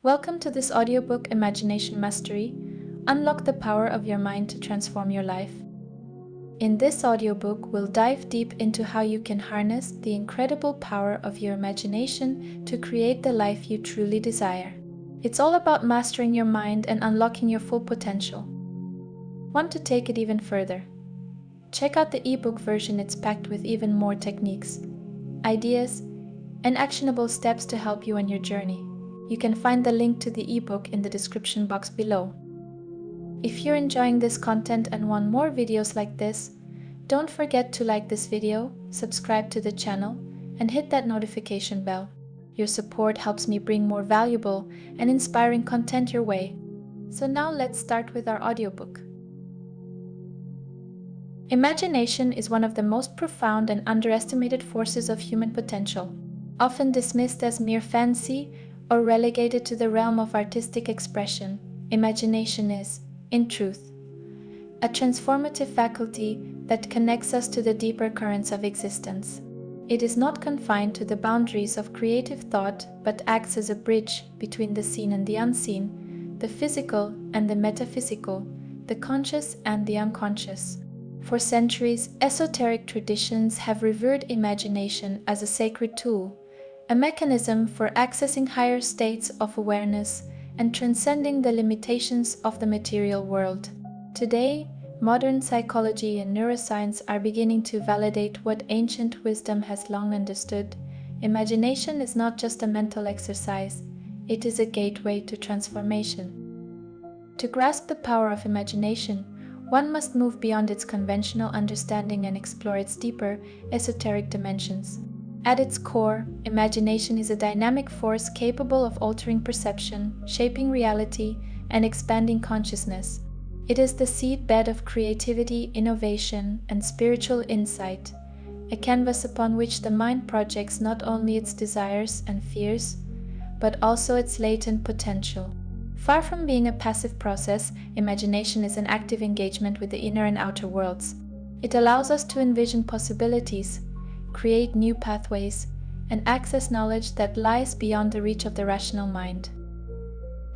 Welcome to this audiobook, Imagination Mastery. Unlock the power of your mind to transform your life. In this audiobook, we'll dive deep into how you can harness the incredible power of your imagination to create the life you truly desire. It's all about mastering your mind and unlocking your full potential. Want to take it even further? Check out the ebook version. It's packed with even more techniques, ideas, and actionable steps to help you on your journey. You can find the link to the ebook in the description box below. If you're enjoying this content and want more videos like this, don't forget to like this video, subscribe to the channel, and hit that notification bell. Your support helps me bring more valuable and inspiring content your way. So now let's start with our audiobook. Imagination is one of the most profound and underestimated forces of human potential, often dismissed as mere fancy or relegated to the realm of artistic expression. Imagination is, in truth, a transformative faculty that connects us to the deeper currents of existence. It is not confined to the boundaries of creative thought, but acts as a bridge between the seen and the unseen, the physical and the metaphysical, the conscious and the unconscious. For centuries, esoteric traditions have revered imagination as a sacred tool, a mechanism for accessing higher states of awareness and transcending the limitations of the material world. Today, modern psychology and neuroscience are beginning to validate what ancient wisdom has long understood. Imagination is not just a mental exercise, it is a gateway to transformation. To grasp the power of imagination, one must move beyond its conventional understanding and explore its deeper, esoteric dimensions. At its core, imagination is a dynamic force capable of altering perception, shaping reality, and expanding consciousness. It is the seedbed of creativity, innovation, and spiritual insight, a canvas upon which the mind projects not only its desires and fears, but also its latent potential. Far from being a passive process, imagination is an active engagement with the inner and outer worlds. It allows us to envision possibilities, create new pathways, and access knowledge that lies beyond the reach of the rational mind.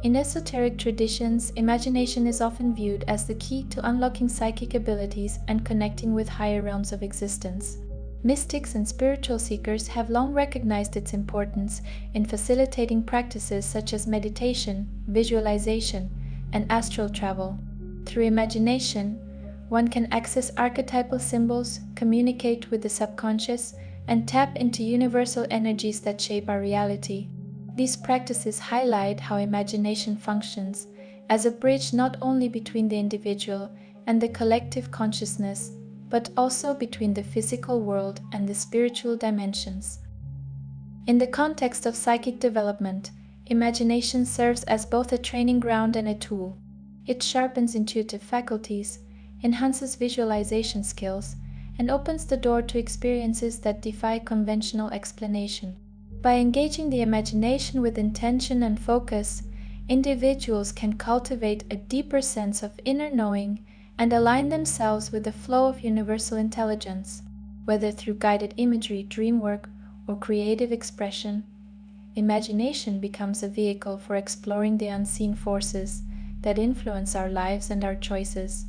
In esoteric traditions, imagination is often viewed as the key to unlocking psychic abilities and connecting with higher realms of existence. Mystics and spiritual seekers have long recognized its importance in facilitating practices such as meditation, visualization, and astral travel. Through imagination, one can access archetypal symbols, communicate with the subconscious, and tap into universal energies that shape our reality. These practices highlight how imagination functions as a bridge not only between the individual and the collective consciousness, but also between the physical world and the spiritual dimensions. In the context of psychic development, imagination serves as both a training ground and a tool. It sharpens intuitive faculties, enhances visualization skills, and opens the door to experiences that defy conventional explanation. By engaging the imagination with intention and focus, individuals can cultivate a deeper sense of inner knowing and align themselves with the flow of universal intelligence. Whether through guided imagery, dream work, or creative expression, imagination becomes a vehicle for exploring the unseen forces that influence our lives and our choices.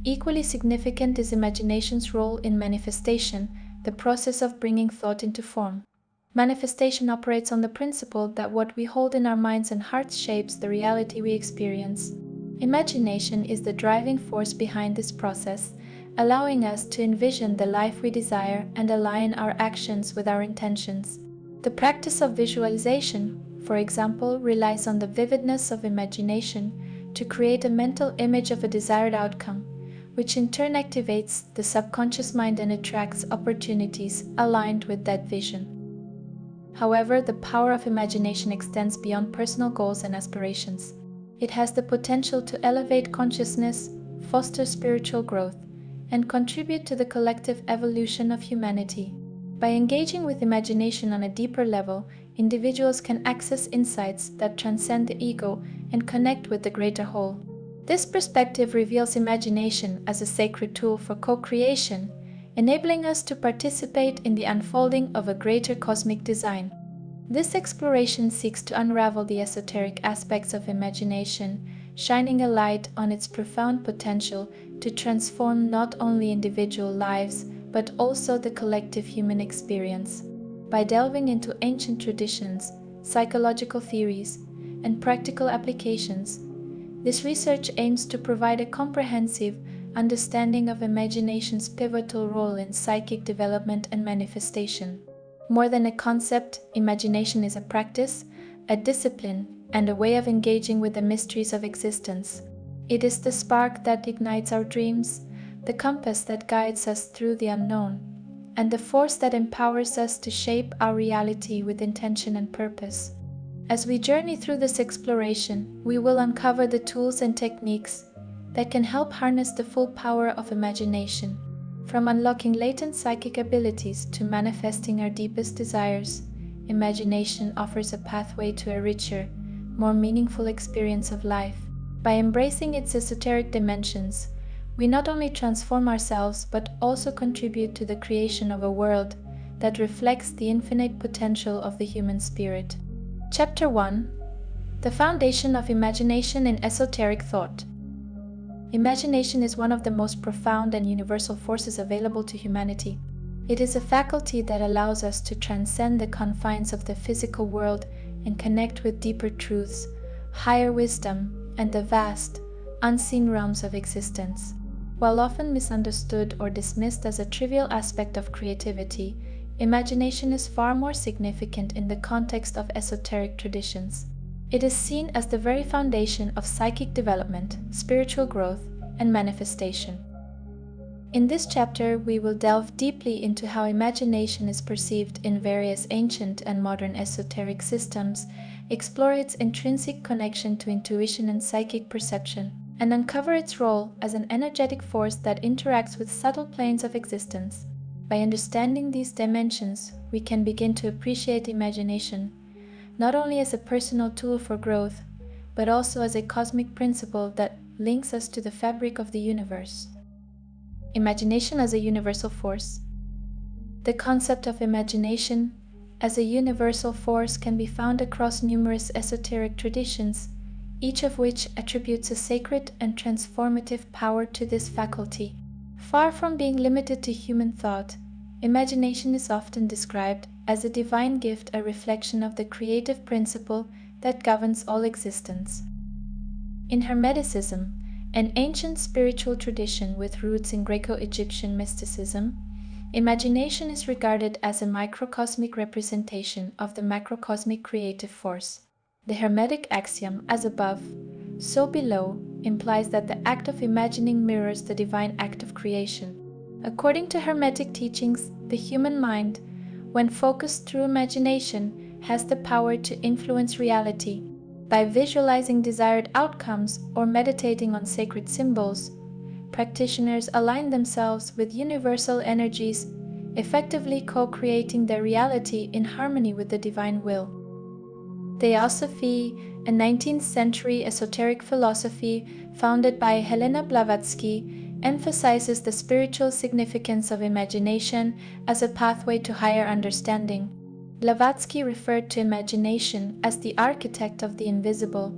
Equally significant is imagination's role in manifestation, the process of bringing thought into form. Manifestation operates on the principle that what we hold in our minds and hearts shapes the reality we experience. Imagination is the driving force behind this process, allowing us to envision the life we desire and align our actions with our intentions. The practice of visualization, for example, relies on the vividness of imagination to create a mental image of a desired outcome, which in turn activates the subconscious mind and attracts opportunities aligned with that vision. However, the power of imagination extends beyond personal goals and aspirations. It has the potential to elevate consciousness, foster spiritual growth, and contribute to the collective evolution of humanity. By engaging with imagination on a deeper level, individuals can access insights that transcend the ego and connect with the greater whole. This perspective reveals imagination as a sacred tool for co-creation, enabling us to participate in the unfolding of a greater cosmic design. This exploration seeks to unravel the esoteric aspects of imagination, shining a light on its profound potential to transform not only individual lives, but also the collective human experience. By delving into ancient traditions, psychological theories, and practical applications, this research aims to provide a comprehensive understanding of imagination's pivotal role in psychic development and manifestation. More than a concept, imagination is a practice, a discipline, and a way of engaging with the mysteries of existence. It is the spark that ignites our dreams, the compass that guides us through the unknown, and the force that empowers us to shape our reality with intention and purpose. As we journey through this exploration, we will uncover the tools and techniques that can help harness the full power of imagination. From unlocking latent psychic abilities to manifesting our deepest desires, imagination offers a pathway to a richer, more meaningful experience of life. By embracing its esoteric dimensions, we not only transform ourselves but also contribute to the creation of a world that reflects the infinite potential of the human spirit. Chapter 1: The Foundation of Imagination in Esoteric Thought. Imagination is one of the most profound and universal forces available to humanity. It is a faculty that allows us to transcend the confines of the physical world and connect with deeper truths, higher wisdom, and the vast, unseen realms of existence. While often misunderstood or dismissed as a trivial aspect of creativity, imagination is far more significant in the context of esoteric traditions. It is seen as the very foundation of psychic development, spiritual growth, and manifestation. In this chapter, we will delve deeply into how imagination is perceived in various ancient and modern esoteric systems, explore its intrinsic connection to intuition and psychic perception, and uncover its role as an energetic force that interacts with subtle planes of existence. By understanding these dimensions, we can begin to appreciate imagination, not only as a personal tool for growth, but also as a cosmic principle that links us to the fabric of the universe. Imagination as a universal force. The concept of imagination as a universal force can be found across numerous esoteric traditions, each of which attributes a sacred and transformative power to this faculty. Far from being limited to human thought, imagination is often described as a divine gift, a reflection of the creative principle that governs all existence. In Hermeticism, an ancient spiritual tradition with roots in Greco-Egyptian mysticism, imagination is regarded as a microcosmic representation of the macrocosmic creative force. The Hermetic axiom, as above, so below, implies that the act of imagining mirrors the divine act of creation. According to Hermetic teachings, the human mind, when focused through imagination, has the power to influence reality. By visualizing desired outcomes or meditating on sacred symbols, practitioners align themselves with universal energies, effectively co-creating their reality in harmony with the divine will. Theosophy, a 19th century esoteric philosophy founded by Helena Blavatsky, emphasizes the spiritual significance of imagination as a pathway to higher understanding. Blavatsky referred to imagination as the architect of the invisible,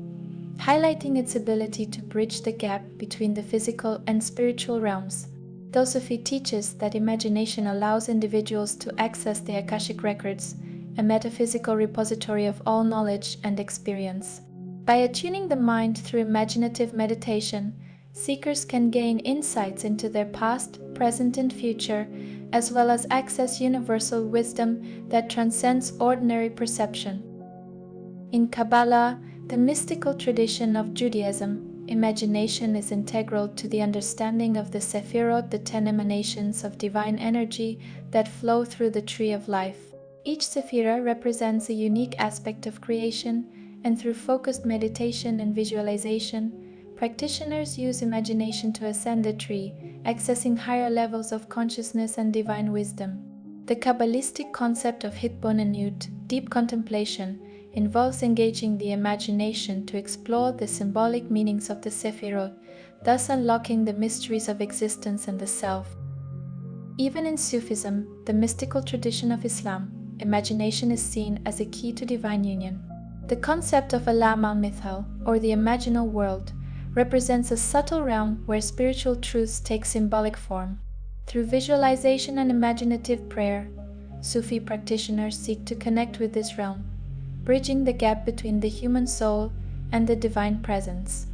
highlighting its ability to bridge the gap between the physical and spiritual realms. Theosophy teaches that imagination allows individuals to access the Akashic records, a metaphysical repository of all knowledge and experience. By attuning the mind through imaginative meditation, seekers can gain insights into their past, present, and future, as well as access universal wisdom that transcends ordinary perception. In Kabbalah, the mystical tradition of Judaism, imagination is integral to the understanding of the Sephirot, the 10 emanations of divine energy that flow through the tree of life. Each Sephira represents a unique aspect of creation, and through focused meditation and visualization, practitioners use imagination to ascend the tree, accessing higher levels of consciousness and divine wisdom. The Kabbalistic concept of Hitbonenut, deep contemplation, involves engaging the imagination to explore the symbolic meanings of the Sephirot, thus unlocking the mysteries of existence and the self. Even in Sufism, the mystical tradition of Islam, imagination is seen as a key to divine union. The concept of Alama Mithal, or the imaginal world, represents a subtle realm where spiritual truths take symbolic form. Through visualization and imaginative prayer, Sufi practitioners seek to connect with this realm, bridging the gap between the human soul and the divine presence.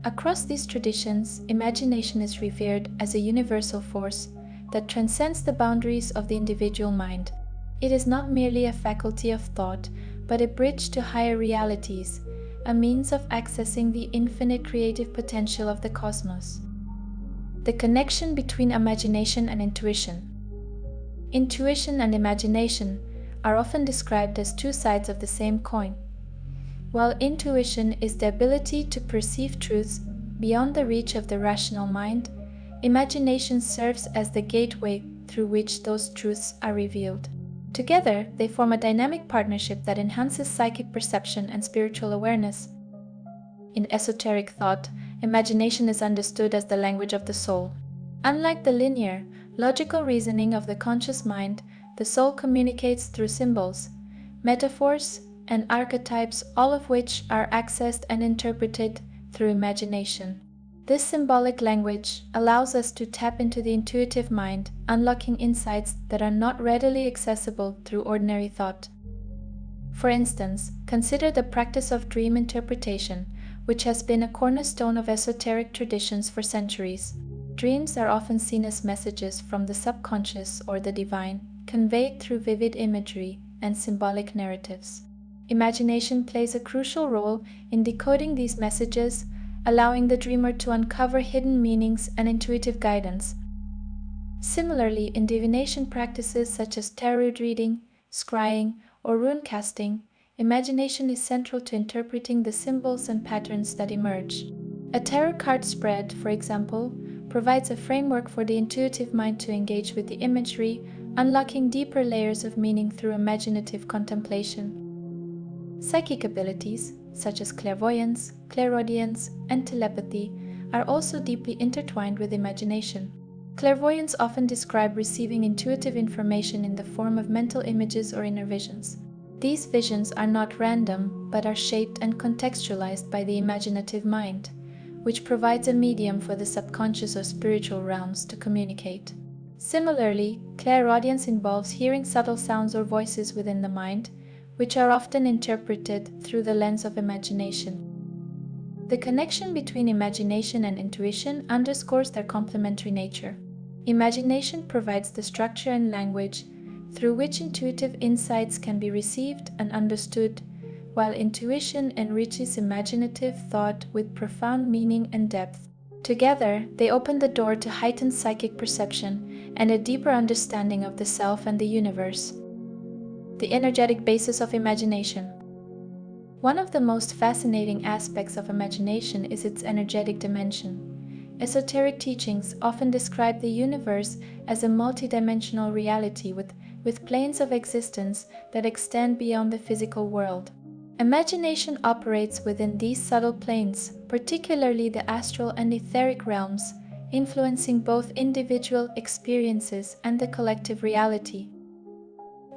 Across these traditions, imagination is revered as a universal force that transcends the boundaries of the individual mind. It is not merely a faculty of thought, but a bridge to higher realities, a means of accessing the infinite creative potential of the cosmos. The connection between imagination and intuition. Intuition and imagination are often described as two sides of the same coin. While intuition is the ability to perceive truths beyond the reach of the rational mind, imagination serves as the gateway through which those truths are revealed. Together, they form a dynamic partnership that enhances psychic perception and spiritual awareness. In esoteric thought, imagination is understood as the language of the soul. Unlike the linear, logical reasoning of the conscious mind, the soul communicates through symbols, metaphors, and archetypes, all of which are accessed and interpreted through imagination. This symbolic language allows us to tap into the intuitive mind, unlocking insights that are not readily accessible through ordinary thought. For instance, consider the practice of dream interpretation, which has been a cornerstone of esoteric traditions for centuries. Dreams are often seen as messages from the subconscious or the divine, conveyed through vivid imagery and symbolic narratives. Imagination plays a crucial role in decoding these messages, allowing the dreamer to uncover hidden meanings and intuitive guidance. Similarly, in divination practices such as tarot reading, scrying, or rune casting, imagination is central to interpreting the symbols and patterns that emerge. A tarot card spread, for example, provides a framework for the intuitive mind to engage with the imagery, unlocking deeper layers of meaning through imaginative contemplation. Psychic abilities, such as clairvoyance, clairaudience, and telepathy, are also deeply intertwined with imagination. Clairvoyants often describe receiving intuitive information in the form of mental images or inner visions. These visions are not random, but are shaped and contextualized by the imaginative mind, which provides a medium for the subconscious or spiritual realms to communicate. Similarly, clairaudience involves hearing subtle sounds or voices within the mind, which are often interpreted through the lens of imagination. The connection between imagination and intuition underscores their complementary nature. Imagination provides the structure and language through which intuitive insights can be received and understood, while intuition enriches imaginative thought with profound meaning and depth. Together, they open the door to heightened psychic perception and a deeper understanding of the self and the universe. The energetic basis of imagination. One of the most fascinating aspects of imagination is its energetic dimension. Esoteric teachings often describe the universe as a multidimensional reality with planes of existence that extend beyond the physical world. Imagination operates within these subtle planes, particularly the astral and etheric realms, influencing both individual experiences and the collective reality.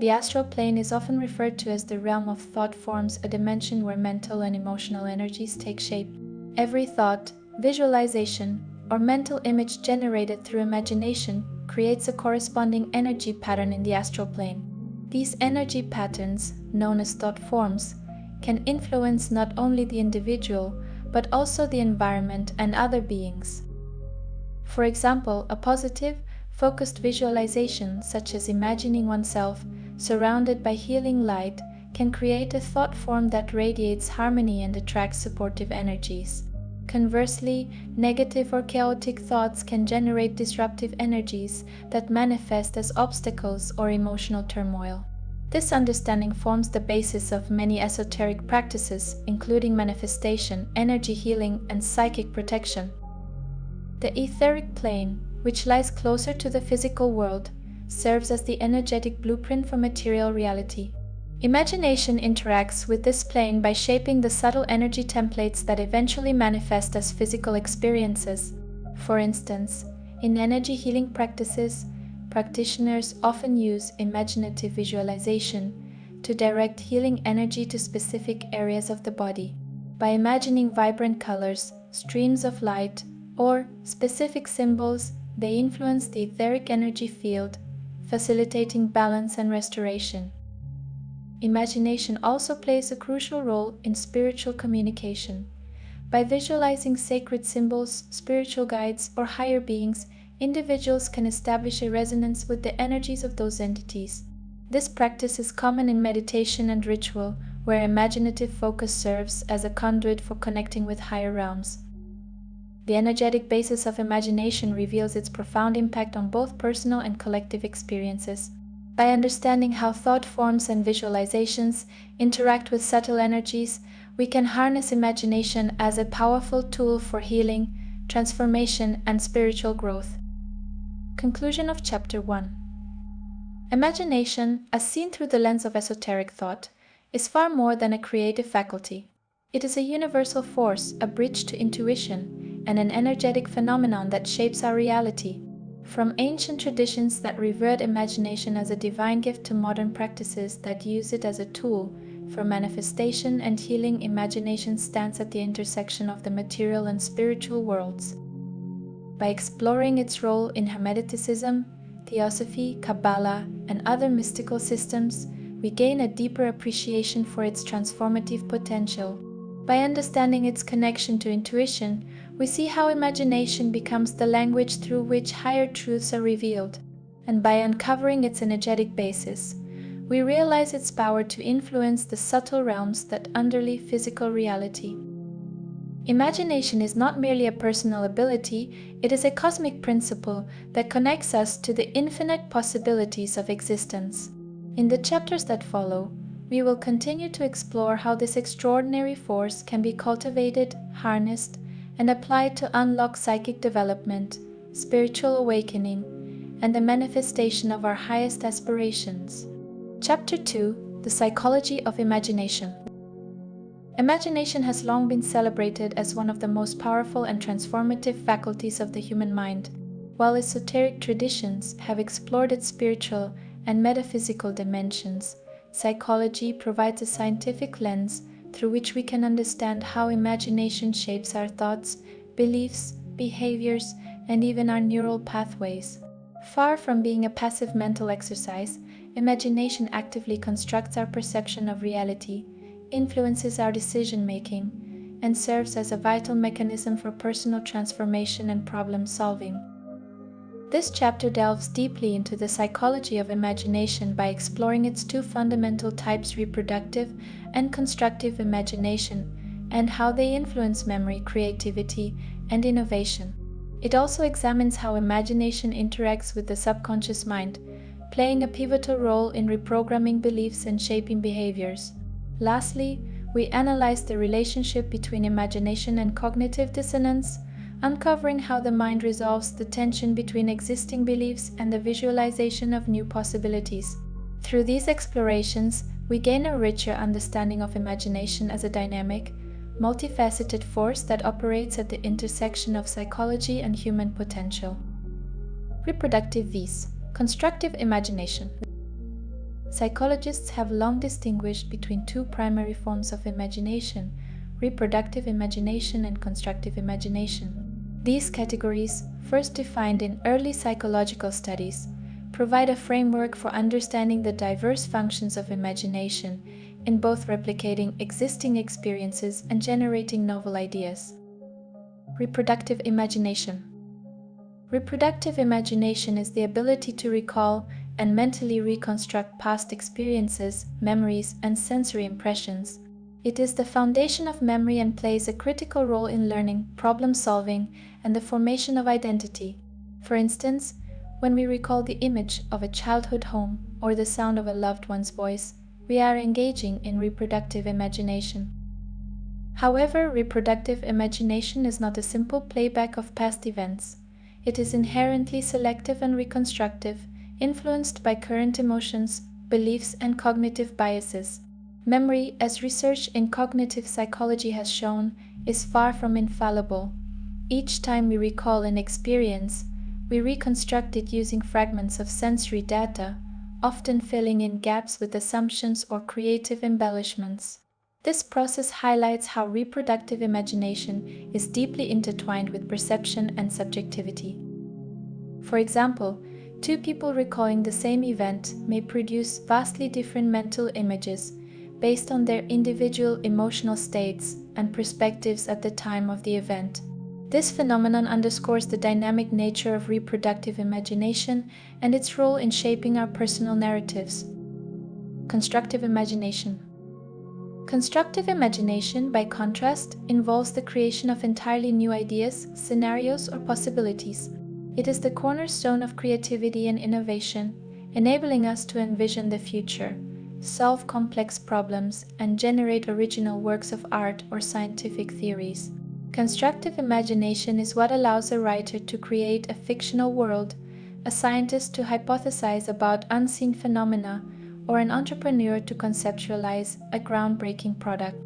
The astral plane is often referred to as the realm of thought forms, a dimension where mental and emotional energies take shape. Every thought, visualization, or mental image generated through imagination creates a corresponding energy pattern in the astral plane. These energy patterns, known as thought forms, can influence not only the individual, but also the environment and other beings. For example, a positive, focused visualization, such as imagining oneself surrounded by healing light, can create a thought form that radiates harmony and attracts supportive energies. Conversely, negative or chaotic thoughts can generate disruptive energies that manifest as obstacles or emotional turmoil. This understanding forms the basis of many esoteric practices, including manifestation, energy healing, and psychic protection. The etheric plane, which lies closer to the physical world, serves as the energetic blueprint for material reality. Imagination interacts with this plane by shaping the subtle energy templates that eventually manifest as physical experiences. For instance, in energy healing practices, practitioners often use imaginative visualization to direct healing energy to specific areas of the body. By imagining vibrant colors, streams of light, or specific symbols, they influence the etheric energy field, facilitating balance and restoration. Imagination also plays a crucial role in spiritual communication. By visualizing sacred symbols, spiritual guides, or higher beings, individuals can establish a resonance with the energies of those entities. This practice is common in meditation and ritual, where imaginative focus serves as a conduit for connecting with higher realms. The energetic basis of imagination reveals its profound impact on both personal and collective experiences. By understanding how thought forms and visualizations interact with subtle energies, we can harness imagination as a powerful tool for healing, transformation, and spiritual growth. Conclusion of Chapter 1. Imagination, as seen through the lens of esoteric thought, is far more than a creative faculty. It is a universal force, a bridge to intuition, and an energetic phenomenon that shapes our reality. From ancient traditions that revered imagination as a divine gift to modern practices that use it as a tool for manifestation and healing, imagination stands at the intersection of the material and spiritual worlds. By exploring its role in Hermeticism, Theosophy, Kabbalah, and other mystical systems, we gain a deeper appreciation for its transformative potential. By understanding its connection to intuition, we see how imagination becomes the language through which higher truths are revealed, and by uncovering its energetic basis, we realize its power to influence the subtle realms that underlie physical reality. Imagination is not merely a personal ability, it is a cosmic principle that connects us to the infinite possibilities of existence. In the chapters that follow, we will continue to explore how this extraordinary force can be cultivated, harnessed, and applied to unlock psychic development, spiritual awakening, and the manifestation of our highest aspirations. Chapter 2: The Psychology of Imagination. Imagination has long been celebrated as one of the most powerful and transformative faculties of the human mind, while esoteric traditions have explored its spiritual and metaphysical dimensions. Psychology provides a scientific lens through which we can understand how imagination shapes our thoughts, beliefs, behaviors, and even our neural pathways. Far from being a passive mental exercise, imagination actively constructs our perception of reality, influences our decision-making, and serves as a vital mechanism for personal transformation and problem-solving. This chapter delves deeply into the psychology of imagination by exploring its two fundamental types, reproductive and constructive imagination, and how they influence memory, creativity, and innovation. It also examines how imagination interacts with the subconscious mind, playing a pivotal role in reprogramming beliefs and shaping behaviors. Lastly, we analyze the relationship between imagination and cognitive dissonance, uncovering how the mind resolves the tension between existing beliefs and the visualization of new possibilities. Through these explorations, we gain a richer understanding of imagination as a dynamic, multifaceted force that operates at the intersection of psychology and human potential. Reproductive vs. Constructive imagination. Psychologists have long distinguished between two primary forms of imagination: reproductive imagination and constructive imagination. These categories, first defined in early psychological studies, provide a framework for understanding the diverse functions of imagination in both replicating existing experiences and generating novel ideas. Reproductive imagination. Reproductive imagination is the ability to recall and mentally reconstruct past experiences, memories, and sensory impressions. It is the foundation of memory and plays a critical role in learning, problem-solving, and the formation of identity. For instance, when we recall the image of a childhood home or the sound of a loved one's voice, we are engaging in reproductive imagination. However, reproductive imagination is not a simple playback of past events. It is inherently selective and reconstructive, influenced by current emotions, beliefs, and cognitive biases. Memory, as research in cognitive psychology has shown, is far from infallible. Each time we recall an experience, we reconstruct it using fragments of sensory data, often filling in gaps with assumptions or creative embellishments. This process highlights how reproductive imagination is deeply intertwined with perception and subjectivity. For example, two people recalling the same event may produce vastly different mental images based on their individual emotional states and perspectives at the time of the event. This phenomenon underscores the dynamic nature of reproductive imagination and its role in shaping our personal narratives. Constructive imagination. Constructive imagination, by contrast, involves the creation of entirely new ideas, scenarios, or possibilities. It is the cornerstone of creativity and innovation, enabling us to envision the future, solve complex problems, and generate original works of art or scientific theories. Constructive imagination is what allows a writer to create a fictional world, a scientist to hypothesize about unseen phenomena, or an entrepreneur to conceptualize a groundbreaking product.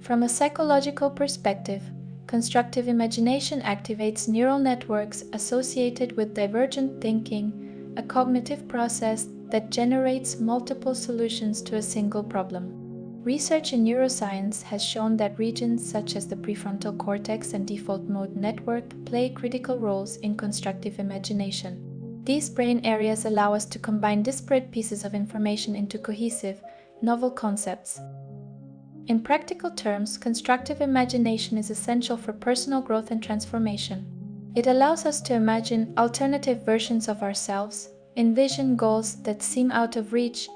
From a psychological perspective, constructive imagination activates neural networks associated with divergent thinking, a cognitive process that generates multiple solutions to a single problem. Research in neuroscience has shown that regions such as the prefrontal cortex and default mode network play critical roles in constructive imagination. These brain areas allow us to combine disparate pieces of information into cohesive, novel concepts. In practical terms, constructive imagination is essential for personal growth and transformation. It allows us to imagine alternative versions of ourselves, envision goals that seem out of reach,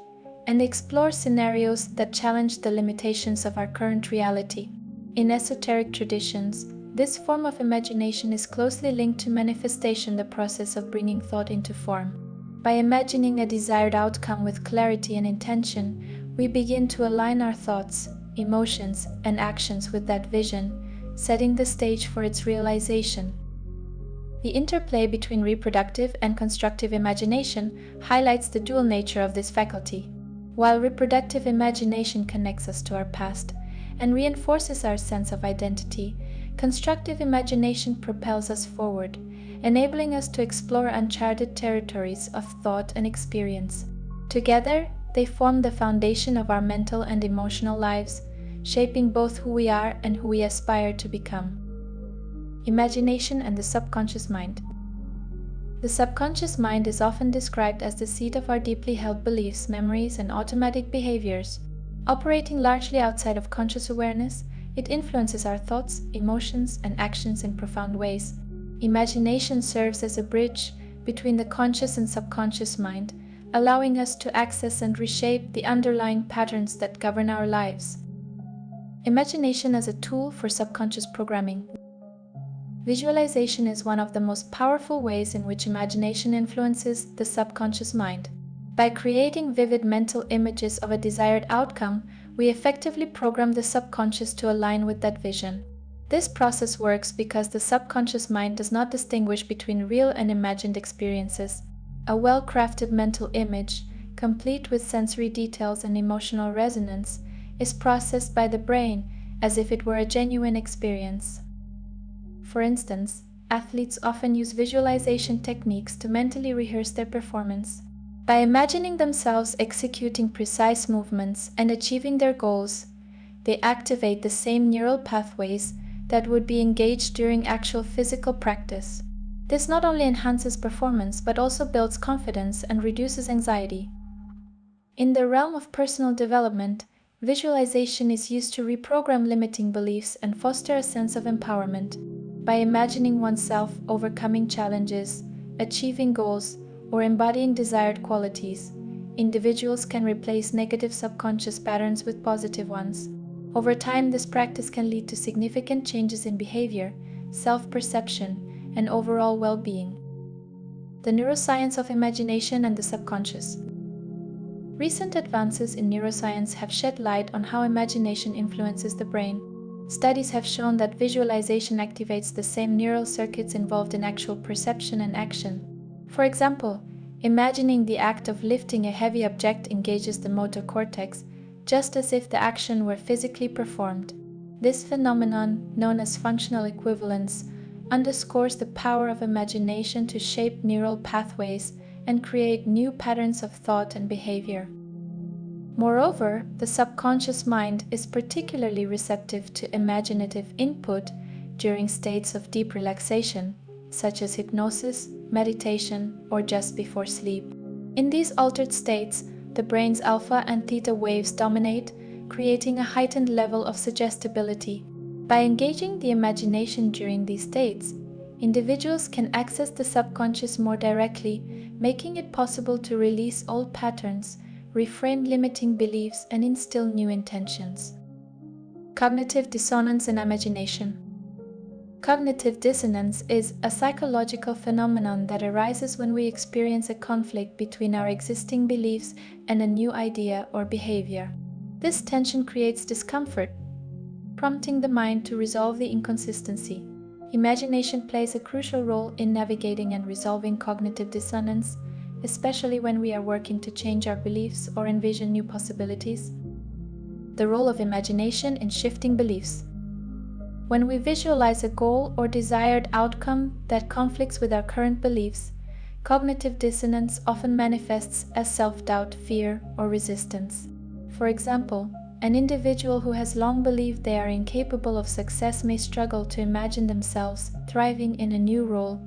and explore scenarios that challenge the limitations of our current reality. In esoteric traditions, this form of imagination is closely linked to manifestation, the process of bringing thought into form. By imagining a desired outcome with clarity and intention, we begin to align our thoughts, emotions, and actions with that vision, setting the stage for its realization. The interplay between reproductive and constructive imagination highlights the dual nature of this faculty. While reproductive imagination connects us to our past and reinforces our sense of identity, constructive imagination propels us forward, enabling us to explore uncharted territories of thought and experience. Together, they form the foundation of our mental and emotional lives, shaping both who we are and who we aspire to become. Imagination and the subconscious mind. The subconscious mind is often described as the seat of our deeply held beliefs, memories, and automatic behaviors. Operating largely outside of conscious awareness, it influences our thoughts, emotions, and actions in profound ways. Imagination serves as a bridge between the conscious and subconscious mind, allowing us to access and reshape the underlying patterns that govern our lives. Imagination as a tool for subconscious programming. Visualization is one of the most powerful ways in which imagination influences the subconscious mind. By creating vivid mental images of a desired outcome, we effectively program the subconscious to align with that vision. This process works because the subconscious mind does not distinguish between real and imagined experiences. A well-crafted mental image, complete with sensory details and emotional resonance, is processed by the brain as if it were a genuine experience. For instance, athletes often use visualization techniques to mentally rehearse their performance. By imagining themselves executing precise movements and achieving their goals, they activate the same neural pathways that would be engaged during actual physical practice. This not only enhances performance but also builds confidence and reduces anxiety. In the realm of personal development, visualization is used to reprogram limiting beliefs and foster a sense of empowerment. By imagining oneself overcoming challenges, achieving goals, or embodying desired qualities, individuals can replace negative subconscious patterns with positive ones. Over time, this practice can lead to significant changes in behavior, self-perception, and overall well-being. The neuroscience of imagination and the subconscious. Recent advances in neuroscience have shed light on how imagination influences the brain. Studies have shown that visualization activates the same neural circuits involved in actual perception and action. For example, imagining the act of lifting a heavy object engages the motor cortex, just as if the action were physically performed. This phenomenon, known as functional equivalence, underscores the power of imagination to shape neural pathways and create new patterns of thought and behavior. Moreover, the subconscious mind is particularly receptive to imaginative input during states of deep relaxation, such as hypnosis, meditation, or just before sleep. In these altered states, the brain's alpha and theta waves dominate, creating a heightened level of suggestibility. By engaging the imagination during these states, individuals can access the subconscious more directly, making it possible to release old patterns, reframe limiting beliefs, and instill new intentions. Cognitive dissonance in imagination. Cognitive dissonance is a psychological phenomenon that arises when we experience a conflict between our existing beliefs and a new idea or behavior. This tension creates discomfort, prompting the mind to resolve the inconsistency. Imagination plays a crucial role in navigating and resolving cognitive dissonance, especially when we are working to change our beliefs or envision new possibilities. The role of imagination in shifting beliefs. When we visualize a goal or desired outcome that conflicts with our current beliefs, cognitive dissonance often manifests as self-doubt, fear, or resistance. For example, an individual who has long believed they are incapable of success may struggle to imagine themselves thriving in a new role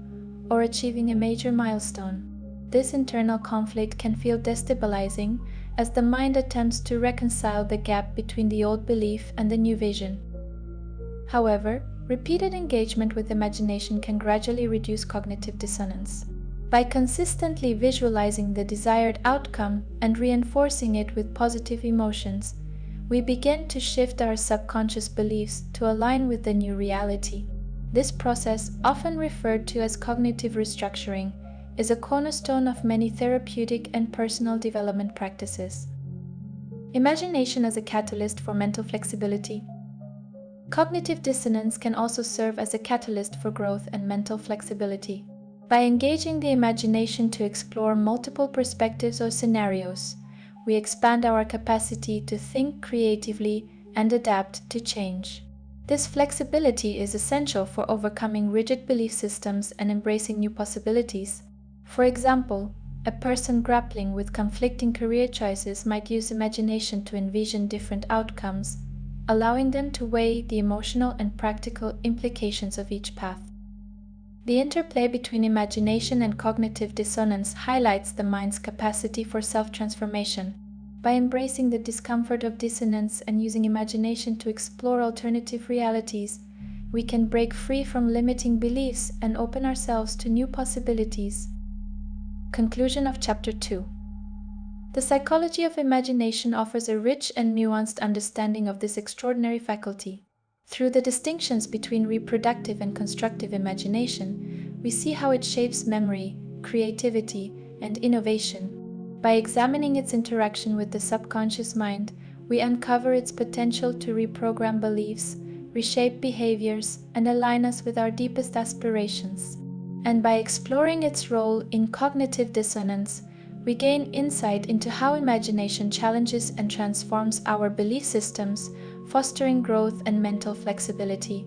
or achieving a major milestone. This internal conflict can feel destabilizing as the mind attempts to reconcile the gap between the old belief and the new vision. However, repeated engagement with imagination can gradually reduce cognitive dissonance. By consistently visualizing the desired outcome and reinforcing it with positive emotions, we begin to shift our subconscious beliefs to align with the new reality. This process, often referred to as cognitive restructuring, is a cornerstone of many therapeutic and personal development practices. Imagination as a catalyst for mental flexibility. Cognitive dissonance can also serve as a catalyst for growth and mental flexibility. By engaging the imagination to explore multiple perspectives or scenarios, we expand our capacity to think creatively and adapt to change. This flexibility is essential for overcoming rigid belief systems and embracing new possibilities. For example, a person grappling with conflicting career choices might use imagination to envision different outcomes, allowing them to weigh the emotional and practical implications of each path. The interplay between imagination and cognitive dissonance highlights the mind's capacity for self-transformation. By embracing the discomfort of dissonance and using imagination to explore alternative realities, we can break free from limiting beliefs and open ourselves to new possibilities. Conclusion of Chapter 2. The psychology of imagination offers a rich and nuanced understanding of this extraordinary faculty. Through the distinctions between reproductive and constructive imagination, we see how it shapes memory, creativity, and innovation. By examining its interaction with the subconscious mind, we uncover its potential to reprogram beliefs, reshape behaviors, and align us with our deepest aspirations. And by exploring its role in cognitive dissonance, we gain insight into how imagination challenges and transforms our belief systems, fostering growth and mental flexibility.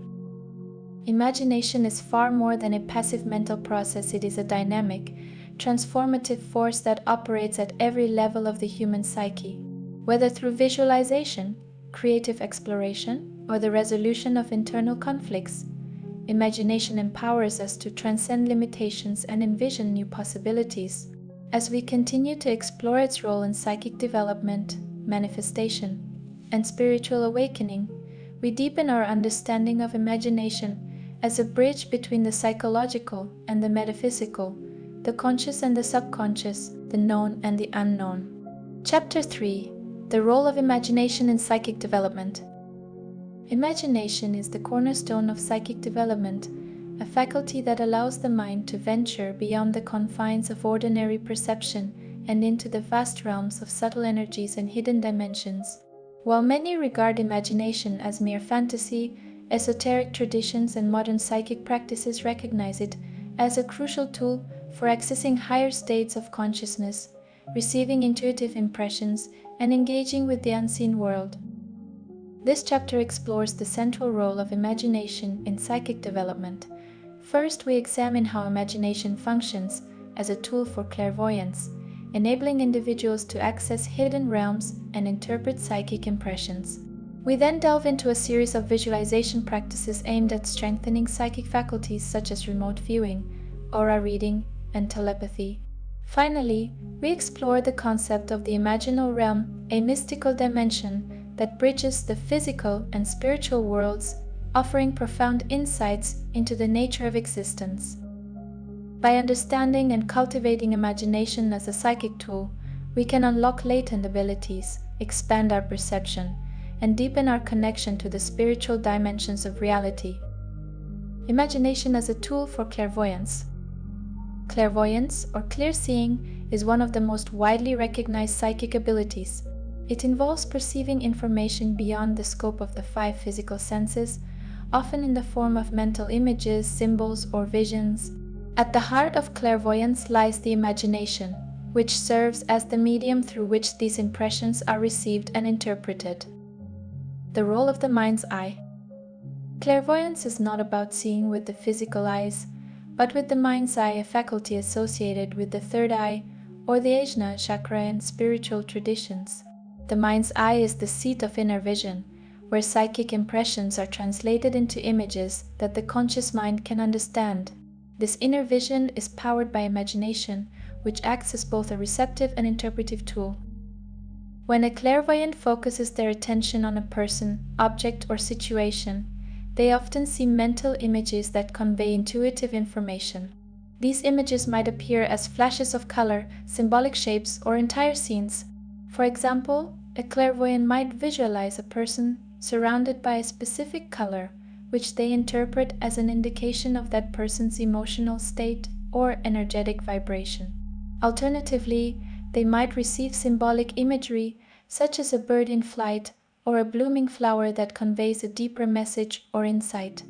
Imagination is far more than a passive mental process. It is a dynamic, transformative force that operates at every level of the human psyche. Whether through visualization, creative exploration, or the resolution of internal conflicts, imagination empowers us to transcend limitations and envision new possibilities. As we continue to explore its role in psychic development, manifestation, and spiritual awakening, we deepen our understanding of imagination as a bridge between the psychological and the metaphysical, the conscious and the subconscious, the known and the unknown. Chapter 3. The role of imagination in psychic development. Imagination is the cornerstone of psychic development, a faculty that allows the mind to venture beyond the confines of ordinary perception and into the vast realms of subtle energies and hidden dimensions. While many regard imagination as mere fantasy, esoteric traditions and modern psychic practices recognize it as a crucial tool for accessing higher states of consciousness, receiving intuitive impressions, and engaging with the unseen world. This chapter explores the central role of imagination in psychic development, First, we examine how imagination functions as a tool for clairvoyance, enabling individuals to access hidden realms and interpret psychic impressions. We then delve into a series of visualization practices aimed at strengthening psychic faculties such as remote viewing, aura reading, and telepathy. Finally, we explore the concept of the imaginal realm, a mystical dimension that bridges the physical and spiritual worlds, offering profound insights into the nature of existence. By understanding and cultivating imagination as a psychic tool, we can unlock latent abilities, expand our perception, and deepen our connection to the spiritual dimensions of reality. Imagination as a tool for clairvoyance. Clairvoyance, or clear-seeing, is one of the most widely recognized psychic abilities. It involves perceiving information beyond the scope of the five physical senses, often in the form of mental images, symbols, or visions. At the heart of clairvoyance lies the imagination, which serves as the medium through which these impressions are received and interpreted. The role of the mind's eye. Clairvoyance is not about seeing with the physical eyes, but with the mind's eye, a faculty associated with the third eye, or the Ajna chakra in spiritual traditions. The mind's eye is the seat of inner vision, where psychic impressions are translated into images that the conscious mind can understand. This inner vision is powered by imagination, which acts as both a receptive and interpretive tool. When a clairvoyant focuses their attention on a person, object, or situation, they often see mental images that convey intuitive information. These images might appear as flashes of color, symbolic shapes, or entire scenes. For example, a clairvoyant might visualize a person surrounded by a specific color, which they interpret as an indication of that person's emotional state or energetic vibration. Alternatively, they might receive symbolic imagery such as a bird in flight or a blooming flower that conveys a deeper message or insight.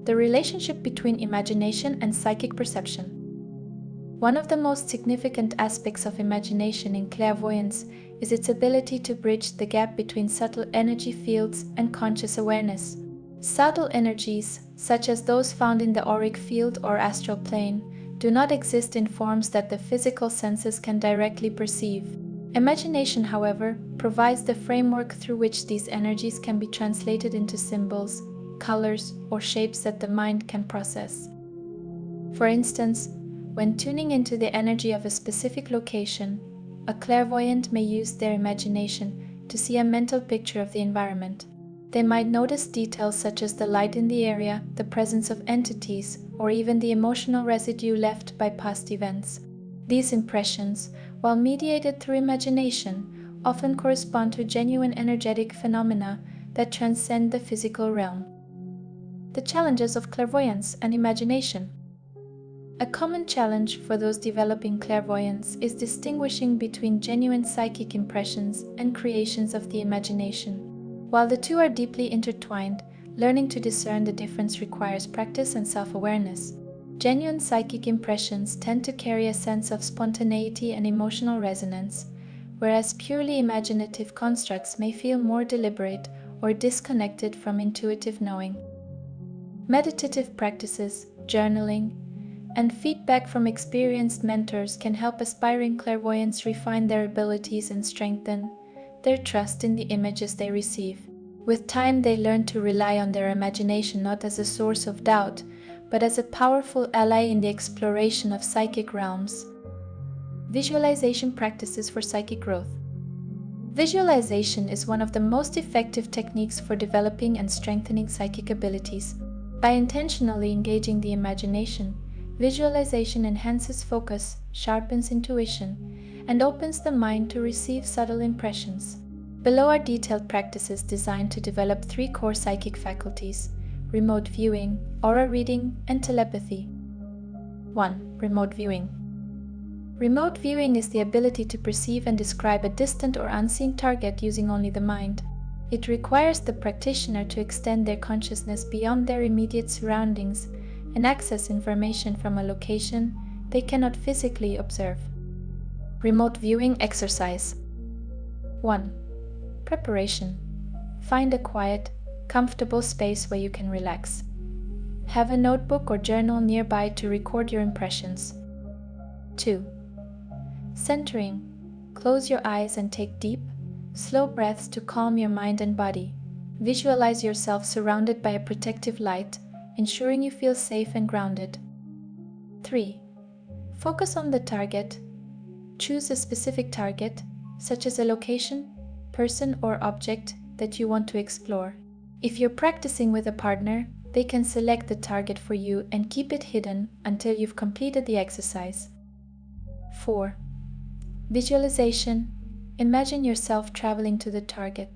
The relationship between imagination and psychic perception. One of the most significant aspects of imagination in clairvoyance is its ability to bridge the gap between subtle energy fields and conscious awareness. Subtle energies, such as those found in the auric field or astral plane, do not exist in forms that the physical senses can directly perceive. Imagination, however, provides the framework through which these energies can be translated into symbols, colors, or shapes that the mind can process. For instance, when tuning into the energy of a specific location, a clairvoyant may use their imagination to see a mental picture of the environment. They might notice details such as the light in the area, the presence of entities, or even the emotional residue left by past events. These impressions, while mediated through imagination, often correspond to genuine energetic phenomena that transcend the physical realm. The challenges of clairvoyance and imagination. A common challenge for those developing clairvoyance is distinguishing between genuine psychic impressions and creations of the imagination. While the two are deeply intertwined, learning to discern the difference requires practice and self-awareness. Genuine psychic impressions tend to carry a sense of spontaneity and emotional resonance, whereas purely imaginative constructs may feel more deliberate or disconnected from intuitive knowing. Meditative practices, journaling, and feedback from experienced mentors can help aspiring clairvoyants refine their abilities and strengthen their trust in the images they receive. With time, they learn to rely on their imagination not as a source of doubt, but as a powerful ally in the exploration of psychic realms. Visualization practices for psychic growth. Visualization is one of the most effective techniques for developing and strengthening psychic abilities. By intentionally engaging the imagination, visualization enhances focus, sharpens intuition, and opens the mind to receive subtle impressions. Below are detailed practices designed to develop 3 core psychic faculties: remote viewing, aura reading, and telepathy. 1. Remote viewing. Remote viewing is the ability to perceive and describe a distant or unseen target using only the mind. It requires the practitioner to extend their consciousness beyond their immediate surroundings and access information from a location they cannot physically observe. Remote viewing exercise. 1. Preparation. Find a quiet, comfortable space where you can relax. Have a notebook or journal nearby to record your impressions. 2. Centering. Close your eyes and take deep, slow breaths to calm your mind and body. Visualize yourself surrounded by a protective light, ensuring you feel safe and grounded. 3. Focus on the target. Choose a specific target, such as a location, person, or object that you want to explore. If you're practicing with a partner, they can select the target for you and keep it hidden until you've completed the exercise. 4. Visualization. Imagine yourself traveling to the target.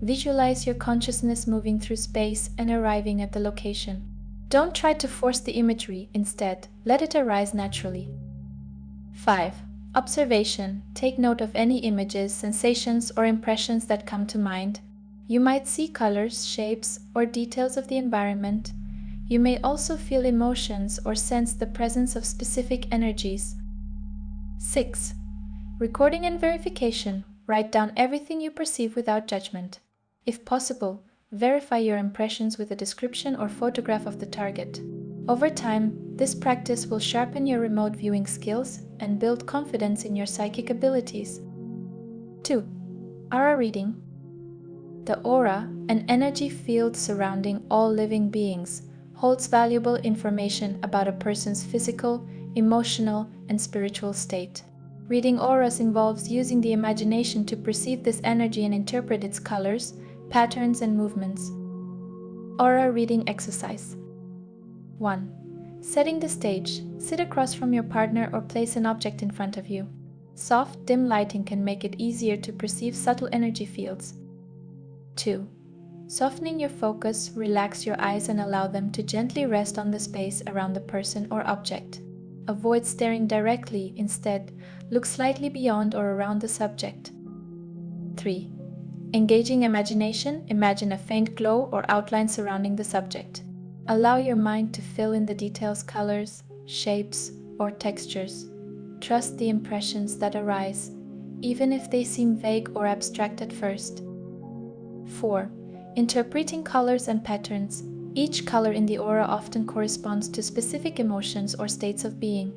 Visualize your consciousness moving through space and arriving at the location. Don't try to force the imagery, instead, let it arise naturally. 5. Observation. Take note of any images, sensations, or impressions that come to mind. You might see colors, shapes, or details of the environment. You may also feel emotions or sense the presence of specific energies. 6. Recording and verification. Write down everything you perceive without judgment. If possible, verify your impressions with a description or photograph of the target. Over time, this practice will sharpen your remote viewing skills and build confidence in your psychic abilities. 2. Aura reading. The aura, an energy field surrounding all living beings, holds valuable information about a person's physical, emotional, and spiritual state. Reading auras involves using the imagination to perceive this energy and interpret its colors, patterns, and movements. Aura reading exercise. 1. Setting the stage. Sit across from your partner or place an object in front of you. Soft, dim lighting can make it easier to perceive subtle energy fields. 2. Softening your focus, relax your eyes and allow them to gently rest on the space around the person or object. Avoid staring directly, instead, look slightly beyond or around the subject. 3. Engaging imagination, imagine a faint glow or outline surrounding the subject. Allow your mind to fill in the details, colors, shapes, or textures. Trust the impressions that arise, even if they seem vague or abstract at first. 4. Interpreting colors and patterns. Each color in the aura often corresponds to specific emotions or states of being.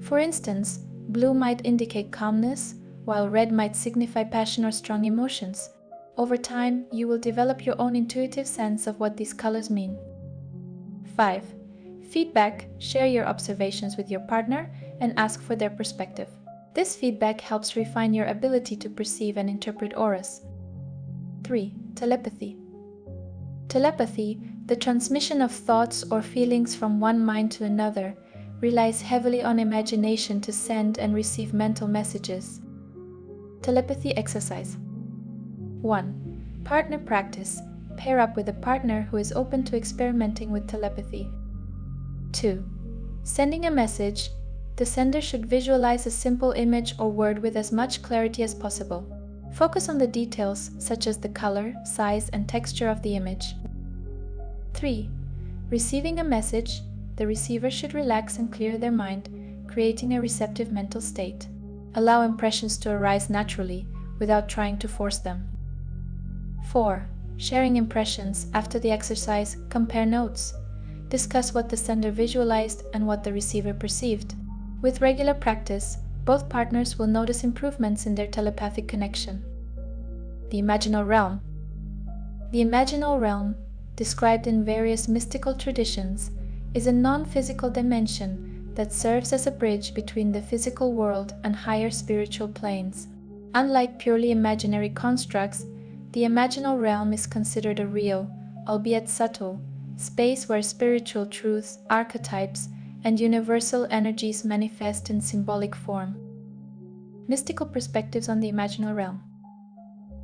For instance, blue might indicate calmness, while red might signify passion or strong emotions. Over time, you will develop your own intuitive sense of what these colors mean. 5. Feedback. Share your observations with your partner and ask for their perspective. This feedback helps refine your ability to perceive and interpret auras. 3. Telepathy. Telepathy, the transmission of thoughts or feelings from one mind to another, relies heavily on imagination to send and receive mental messages. Telepathy exercise. 1. Partner practice. Pair up with a partner who is open to experimenting with telepathy. 2. Sending a message. The sender should visualize a simple image or word with as much clarity as possible. Focus on the details, such as the color, size, and texture of the image. 3. Receiving a message. The receiver should relax and clear their mind, creating a receptive mental state. Allow impressions to arise naturally, without trying to force them. 4. Sharing impressions. After the exercise, compare notes. Discuss what the sender visualized and what the receiver perceived. With regular practice, both partners will notice improvements in their telepathic connection. The imaginal realm. The imaginal realm, described in various mystical traditions, is a non-physical dimension that serves as a bridge between the physical world and higher spiritual planes. Unlike purely imaginary constructs, the imaginal realm is considered a real, albeit subtle, space where spiritual truths, archetypes, and universal energies manifest in symbolic form. Mystical perspectives on the imaginal realm.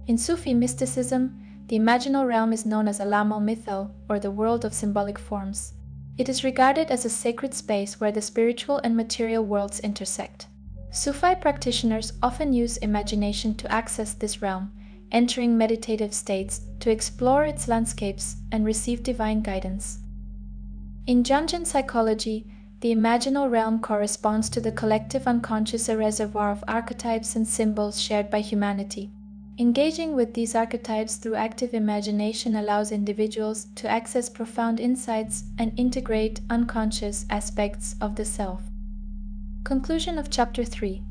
In Sufi mysticism, the imaginal realm is known as Alam al-Mithal, or the world of symbolic forms. It is regarded as a sacred space where the spiritual and material worlds intersect. Sufi practitioners often use imagination to access this realm, entering meditative states to explore its landscapes and receive divine guidance. In Jungian psychology, the imaginal realm corresponds to the collective unconscious, a reservoir of archetypes and symbols shared by humanity. Engaging with these archetypes through active imagination allows individuals to access profound insights and integrate unconscious aspects of the self. Conclusion of Chapter 3.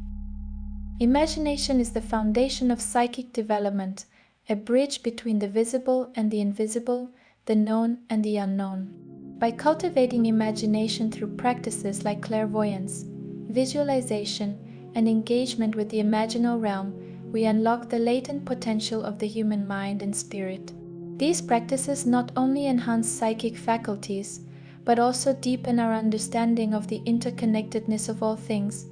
Imagination is the foundation of psychic development, a bridge between the visible and the invisible, the known and the unknown. By cultivating imagination through practices like clairvoyance, visualization, and engagement with the imaginal realm, we unlock the latent potential of the human mind and spirit. These practices not only enhance psychic faculties, but also deepen our understanding of the interconnectedness of all things,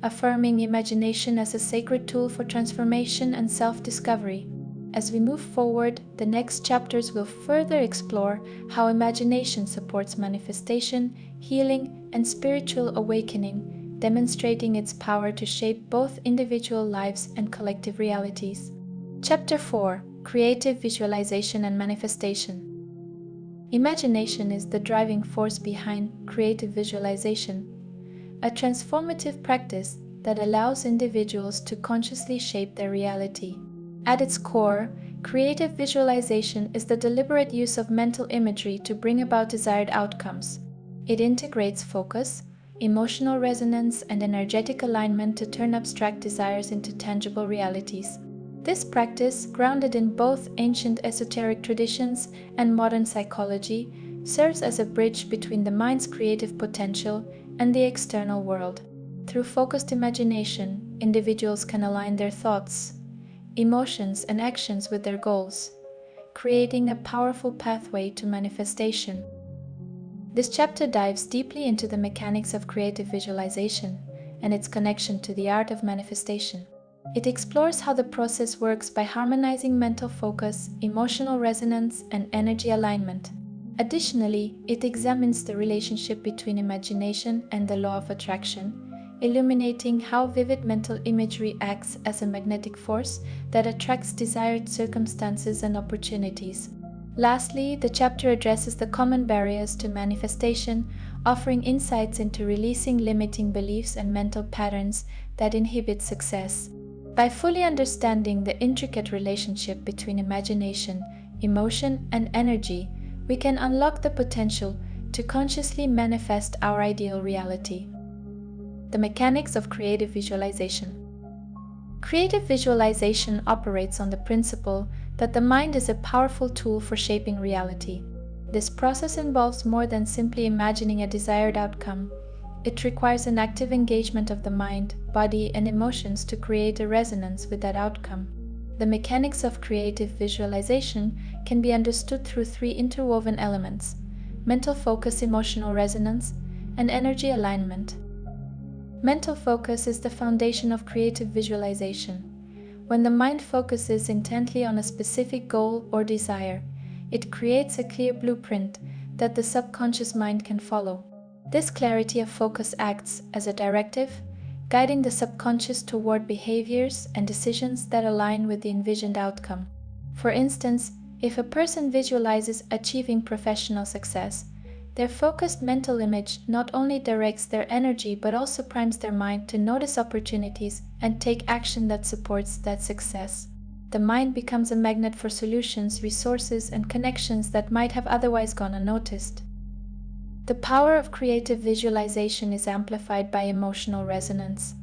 affirming imagination as a sacred tool for transformation and self-discovery. As we move forward, the next chapters will further explore how imagination supports manifestation, healing, and spiritual awakening, demonstrating its power to shape both individual lives and collective realities. Chapter 4. Creative Visualization and Manifestation. Imagination is the driving force behind creative visualization, a transformative practice that allows individuals to consciously shape their reality. At its core, creative visualization is the deliberate use of mental imagery to bring about desired outcomes. It integrates focus, emotional resonance, and energetic alignment to turn abstract desires into tangible realities. This practice, grounded in both ancient esoteric traditions and modern psychology, serves as a bridge between the mind's creative potential and the external world. Through focused imagination, individuals can align their thoughts, emotions, and actions with their goals, creating a powerful pathway to manifestation. This chapter dives deeply into the mechanics of creative visualization and its connection to the art of manifestation. It explores how the process works by harmonizing mental focus, emotional resonance, and energy alignment. Additionally, it examines the relationship between imagination and the law of attraction, illuminating how vivid mental imagery acts as a magnetic force that attracts desired circumstances and opportunities. Lastly, the chapter addresses the common barriers to manifestation, offering insights into releasing limiting beliefs and mental patterns that inhibit success. By fully understanding the intricate relationship between imagination, emotion, and energy, we can unlock the potential to consciously manifest our ideal reality. The mechanics of creative visualization. Creative visualization operates on the principle that the mind is a powerful tool for shaping reality. This process involves more than simply imagining a desired outcome. It requires an active engagement of the mind, body, and emotions to create a resonance with that outcome. The mechanics of creative visualization can be understood through three interwoven elements: mental focus, emotional resonance, and energy alignment. Mental focus is the foundation of creative visualization. When the mind focuses intently on a specific goal or desire, it creates a clear blueprint that the subconscious mind can follow. This clarity of focus acts as a directive, guiding the subconscious toward behaviors and decisions that align with the envisioned outcome. For instance, if a person visualizes achieving professional success, their focused mental image not only directs their energy but also primes their mind to notice opportunities and take action that supports that success. The mind becomes a magnet for solutions, resources, and connections that might have otherwise gone unnoticed. The power of creative visualization is amplified by emotional resonance.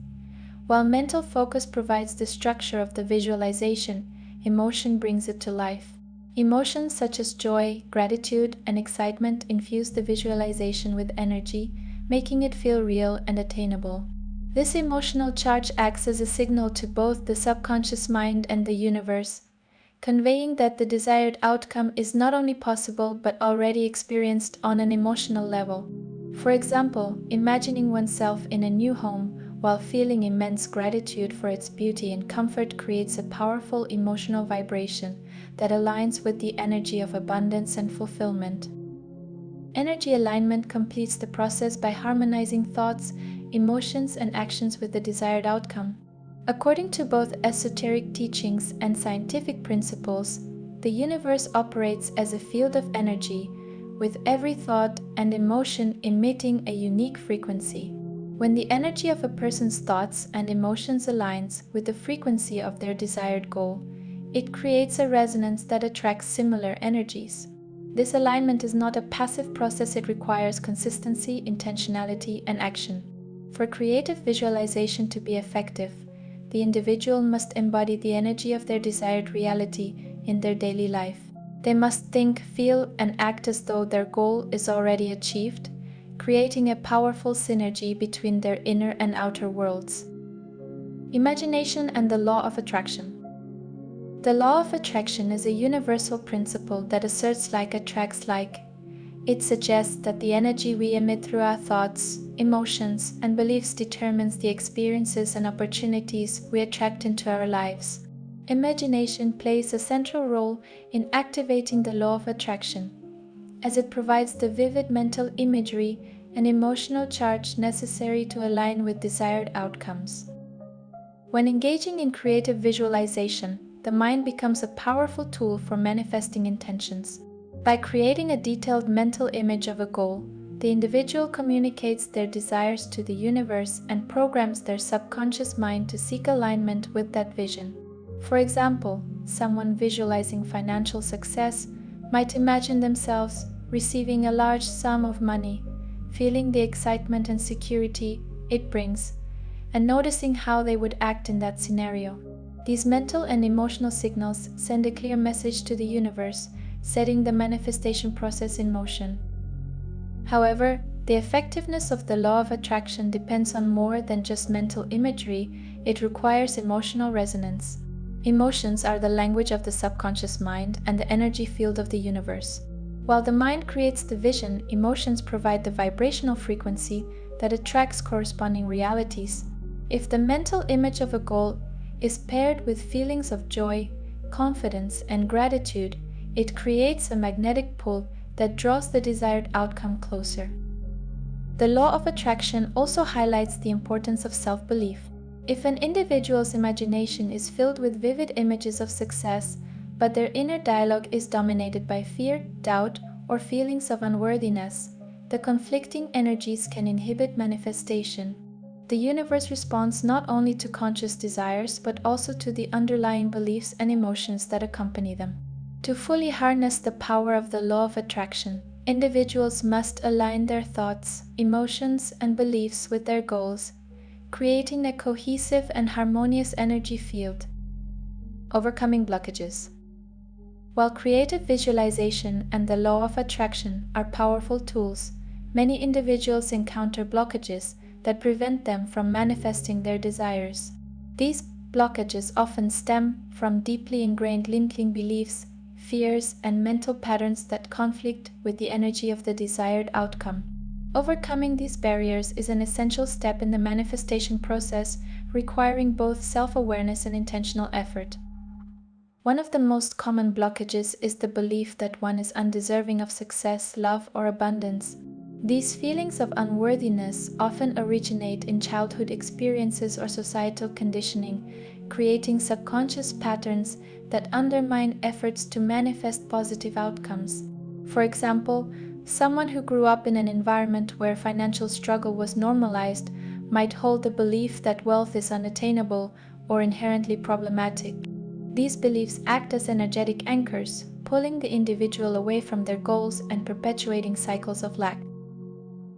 While mental focus provides the structure of the visualization, emotion brings it to life. Emotions such as joy, gratitude, and excitement infuse the visualization with energy, making it feel real and attainable. This emotional charge acts as a signal to both the subconscious mind and the universe, conveying that the desired outcome is not only possible but already experienced on an emotional level. For example, imagining oneself in a new home while feeling immense gratitude for its beauty and comfort creates a powerful emotional vibration that aligns with the energy of abundance and fulfillment. Energy alignment completes the process by harmonizing thoughts, emotions, and actions with the desired outcome. According to both esoteric teachings and scientific principles, the universe operates as a field of energy, with every thought and emotion emitting a unique frequency. When the energy of a person's thoughts and emotions aligns with the frequency of their desired goal, it creates a resonance that attracts similar energies. This alignment is not a passive process, it requires consistency, intentionality, and action. For creative visualization to be effective, the individual must embody the energy of their desired reality in their daily life. They must think, feel, and act as though their goal is already achieved, creating a powerful synergy between their inner and outer worlds. Imagination and the law of attraction. The law of attraction is a universal principle that asserts like attracts like. It suggests that the energy we emit through our thoughts, emotions, and beliefs determines the experiences and opportunities we attract into our lives. Imagination plays a central role in activating the law of attraction, as it provides the vivid mental imagery and emotional charge necessary to align with desired outcomes. When engaging in creative visualization, the mind becomes a powerful tool for manifesting intentions. By creating a detailed mental image of a goal, the individual communicates their desires to the universe and programs their subconscious mind to seek alignment with that vision. For example, someone visualizing financial success might imagine themselves receiving a large sum of money, feeling the excitement and security it brings, and noticing how they would act in that scenario. These mental and emotional signals send a clear message to the universe, setting the manifestation process in motion. However, the effectiveness of the law of attraction depends on more than just mental imagery. It requires emotional resonance. Emotions are the language of the subconscious mind and the energy field of the universe. While the mind creates the vision, emotions provide the vibrational frequency that attracts corresponding realities. If the mental image of a goal is paired with feelings of joy, confidence, and gratitude, it creates a magnetic pull that draws the desired outcome closer. The law of attraction also highlights the importance of self-belief. If an individual's imagination is filled with vivid images of success, but their inner dialogue is dominated by fear, doubt, or feelings of unworthiness, the conflicting energies can inhibit manifestation. The universe responds not only to conscious desires but also to the underlying beliefs and emotions that accompany them. To fully harness the power of the law of attraction, individuals must align their thoughts, emotions, and beliefs with their goals, creating a cohesive and harmonious energy field. Overcoming blockages. While creative visualization and the law of attraction are powerful tools, many individuals encounter blockages that prevent them from manifesting their desires. These blockages often stem from deeply ingrained limiting beliefs, fears, and mental patterns that conflict with the energy of the desired outcome. Overcoming these barriers is an essential step in the manifestation process, requiring both self-awareness and intentional effort. One of the most common blockages is the belief that one is undeserving of success, love, or abundance. These feelings of unworthiness often originate in childhood experiences or societal conditioning, creating subconscious patterns that undermine efforts to manifest positive outcomes. For example, someone who grew up in an environment where financial struggle was normalized might hold the belief that wealth is unattainable or inherently problematic. These beliefs act as energetic anchors, pulling the individual away from their goals and perpetuating cycles of lack.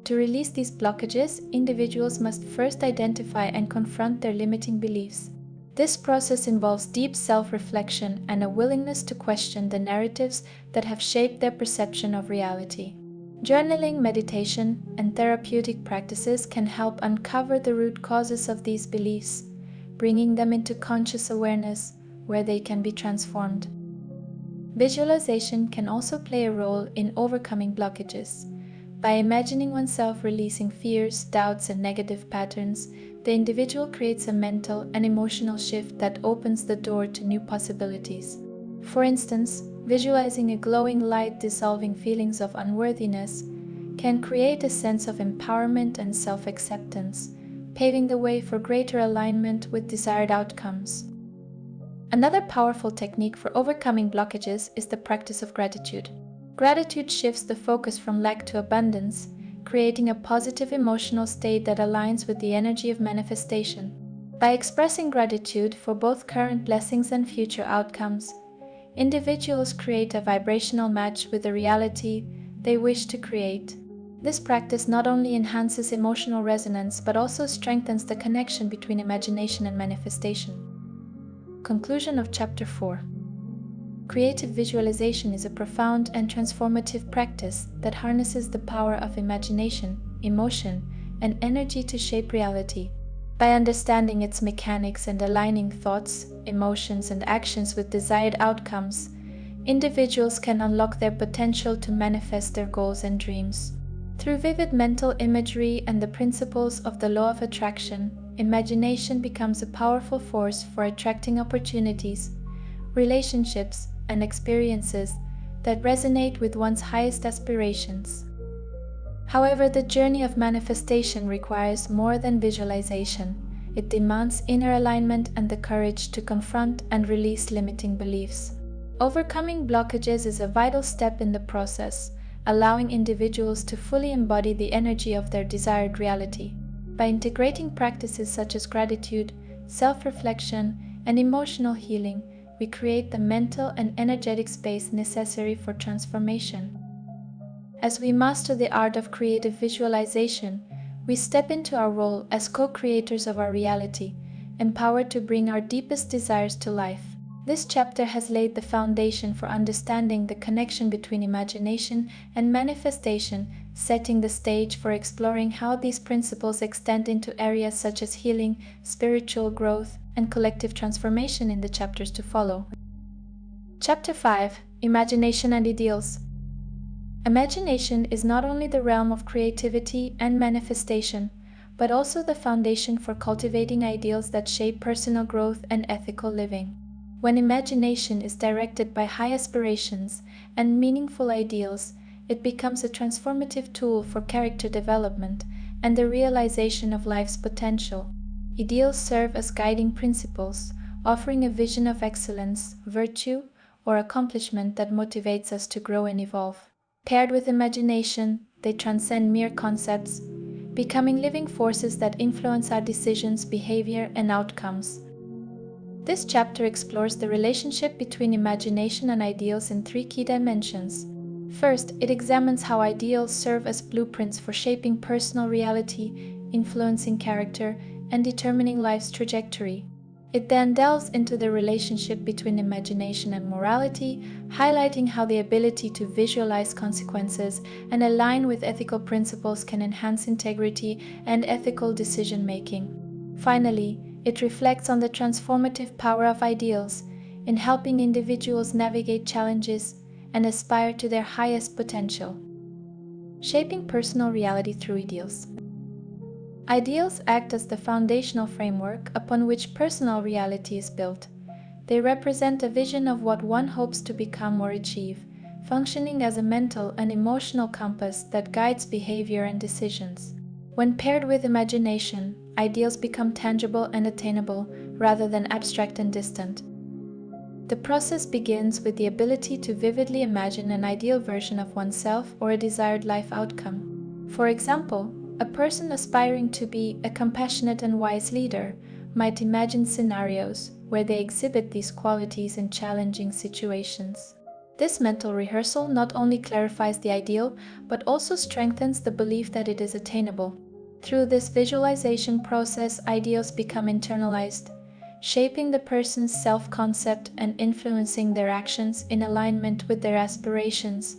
To release these blockages, individuals must first identify and confront their limiting beliefs. This process involves deep self-reflection and a willingness to question the narratives that have shaped their perception of reality. Journaling, meditation, and therapeutic practices can help uncover the root causes of these beliefs, bringing them into conscious awareness where they can be transformed. Visualization can also play a role in overcoming blockages. By imagining oneself releasing fears, doubts, and negative patterns, the individual creates a mental and emotional shift that opens the door to new possibilities. For instance, visualizing a glowing light dissolving feelings of unworthiness can create a sense of empowerment and self-acceptance, paving the way for greater alignment with desired outcomes. Another powerful technique for overcoming blockages is the practice of gratitude. Gratitude shifts the focus from lack to abundance, creating a positive emotional state that aligns with the energy of manifestation. By expressing gratitude for both current blessings and future outcomes, individuals create a vibrational match with the reality they wish to create. This practice not only enhances emotional resonance but also strengthens the connection between imagination and manifestation. Conclusion of Chapter 4. Creative visualization is a profound and transformative practice that harnesses the power of imagination, emotion, and energy to shape reality. By understanding its mechanics and aligning thoughts, emotions, and actions with desired outcomes, individuals can unlock their potential to manifest their goals and dreams. Through vivid mental imagery and the principles of the law of attraction, imagination becomes a powerful force for attracting opportunities, relationships, and experiences that resonate with one's highest aspirations. However, the journey of manifestation requires more than visualization. It demands inner alignment and the courage to confront and release limiting beliefs. Overcoming blockages is a vital step in the process, allowing individuals to fully embody the energy of their desired reality. By integrating practices such as gratitude, self-reflection, and emotional healing, we create the mental and energetic space necessary for transformation. As we master the art of creative visualization, we step into our role as co-creators of our reality, empowered to bring our deepest desires to life. This chapter has laid the foundation for understanding the connection between imagination and manifestation, setting the stage for exploring how these principles extend into areas such as healing, spiritual growth, and collective transformation in the chapters to follow. Chapter 5. Imagination and Ideals. Imagination is not only the realm of creativity and manifestation, but also the foundation for cultivating ideals that shape personal growth and ethical living. When imagination is directed by high aspirations and meaningful ideals, it becomes a transformative tool for character development and the realization of life's potential. Ideals serve as guiding principles, offering a vision of excellence, virtue, or accomplishment that motivates us to grow and evolve. Paired with imagination, they transcend mere concepts, becoming living forces that influence our decisions, behavior, and outcomes. This chapter explores the relationship between imagination and ideals in 3 key dimensions. First, it examines how ideals serve as blueprints for shaping personal reality, influencing character, and determining life's trajectory. It then delves into the relationship between imagination and morality, highlighting how the ability to visualize consequences and align with ethical principles can enhance integrity and ethical decision-making. Finally, it reflects on the transformative power of ideals in helping individuals navigate challenges and aspire to their highest potential. Shaping personal reality through ideals. Ideals act as the foundational framework upon which personal reality is built. They represent a vision of what one hopes to become or achieve, functioning as a mental and emotional compass that guides behavior and decisions. When paired with imagination, ideals become tangible and attainable rather than abstract and distant. The process begins with the ability to vividly imagine an ideal version of oneself or a desired life outcome. For example, a person aspiring to be a compassionate and wise leader might imagine scenarios where they exhibit these qualities in challenging situations. This mental rehearsal not only clarifies the ideal, but also strengthens the belief that it is attainable. Through this visualization process, ideals become internalized, shaping the person's self-concept and influencing their actions in alignment with their aspirations.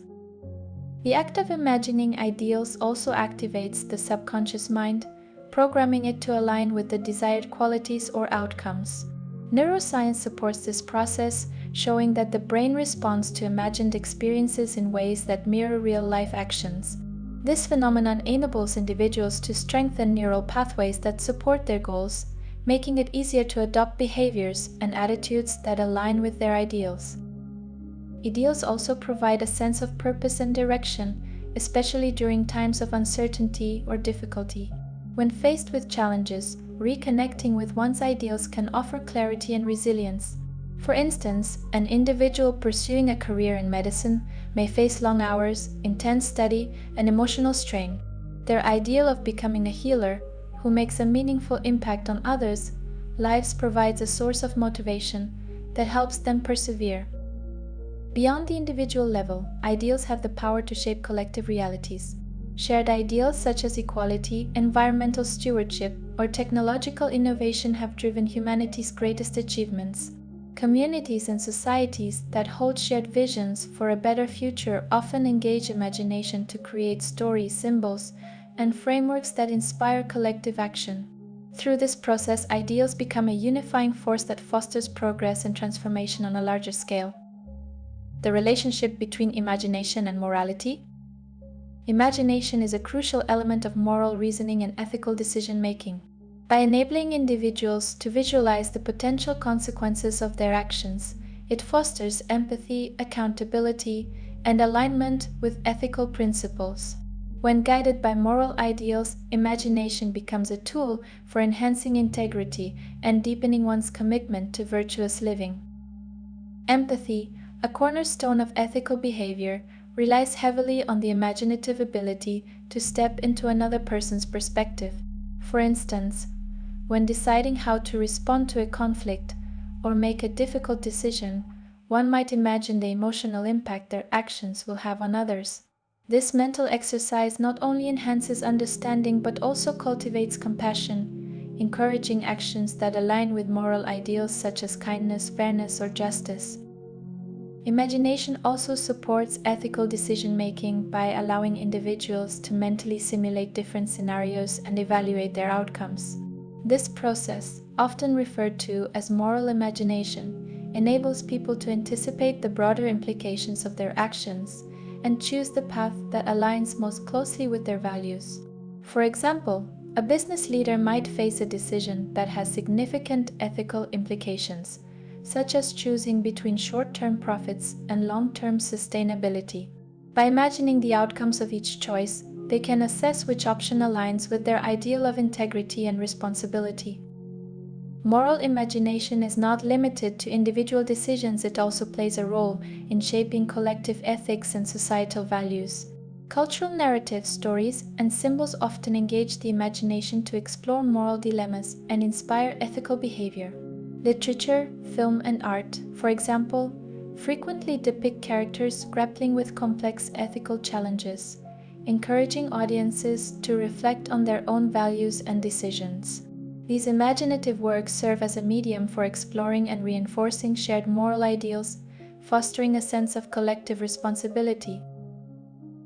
The act of imagining ideals also activates the subconscious mind, programming it to align with the desired qualities or outcomes. Neuroscience supports this process, showing that the brain responds to imagined experiences in ways that mirror real-life actions. This phenomenon enables individuals to strengthen neural pathways that support their goals, making it easier to adopt behaviors and attitudes that align with their ideals. Ideals also provide a sense of purpose and direction, especially during times of uncertainty or difficulty. When faced with challenges, reconnecting with one's ideals can offer clarity and resilience. For instance, an individual pursuing a career in medicine may face long hours, intense study, and emotional strain. Their ideal of becoming a healer who makes a meaningful impact on others lives provides a source of motivation that helps them persevere. Beyond the individual level, ideals have the power to shape collective realities. Shared ideals such as equality, environmental stewardship, or technological innovation have driven humanity's greatest achievements. Communities and societies that hold shared visions for a better future often engage imagination to create stories, symbols, and frameworks that inspire collective action. Through this process, ideals become a unifying force that fosters progress and transformation on a larger scale. The relationship between imagination and morality. Imagination is a crucial element of moral reasoning and ethical decision-making. By enabling individuals to visualize the potential consequences of their actions, it fosters empathy, accountability, and alignment with ethical principles. When guided by moral ideals, imagination becomes a tool for enhancing integrity and deepening one's commitment to virtuous living. Empathy, a cornerstone of ethical behavior, relies heavily on the imaginative ability to step into another person's perspective. For instance, when deciding how to respond to a conflict or make a difficult decision, one might imagine the emotional impact their actions will have on others. This mental exercise not only enhances understanding but also cultivates compassion, encouraging actions that align with moral ideals such as kindness, fairness, or justice. Imagination also supports ethical decision-making by allowing individuals to mentally simulate different scenarios and evaluate their outcomes. This process, often referred to as moral imagination, enables people to anticipate the broader implications of their actions and choose the path that aligns most closely with their values. For example, a business leader might face a decision that has significant ethical implications, such as choosing between short-term profits and long-term sustainability. By imagining the outcomes of each choice, they can assess which option aligns with their ideal of integrity and responsibility. Moral imagination is not limited to individual decisions, it also plays a role in shaping collective ethics and societal values. Cultural narratives, stories, and symbols often engage the imagination to explore moral dilemmas and inspire ethical behavior. Literature, film, and art, for example, frequently depict characters grappling with complex ethical challenges, encouraging audiences to reflect on their own values and decisions. These imaginative works serve as a medium for exploring and reinforcing shared moral ideals, fostering a sense of collective responsibility.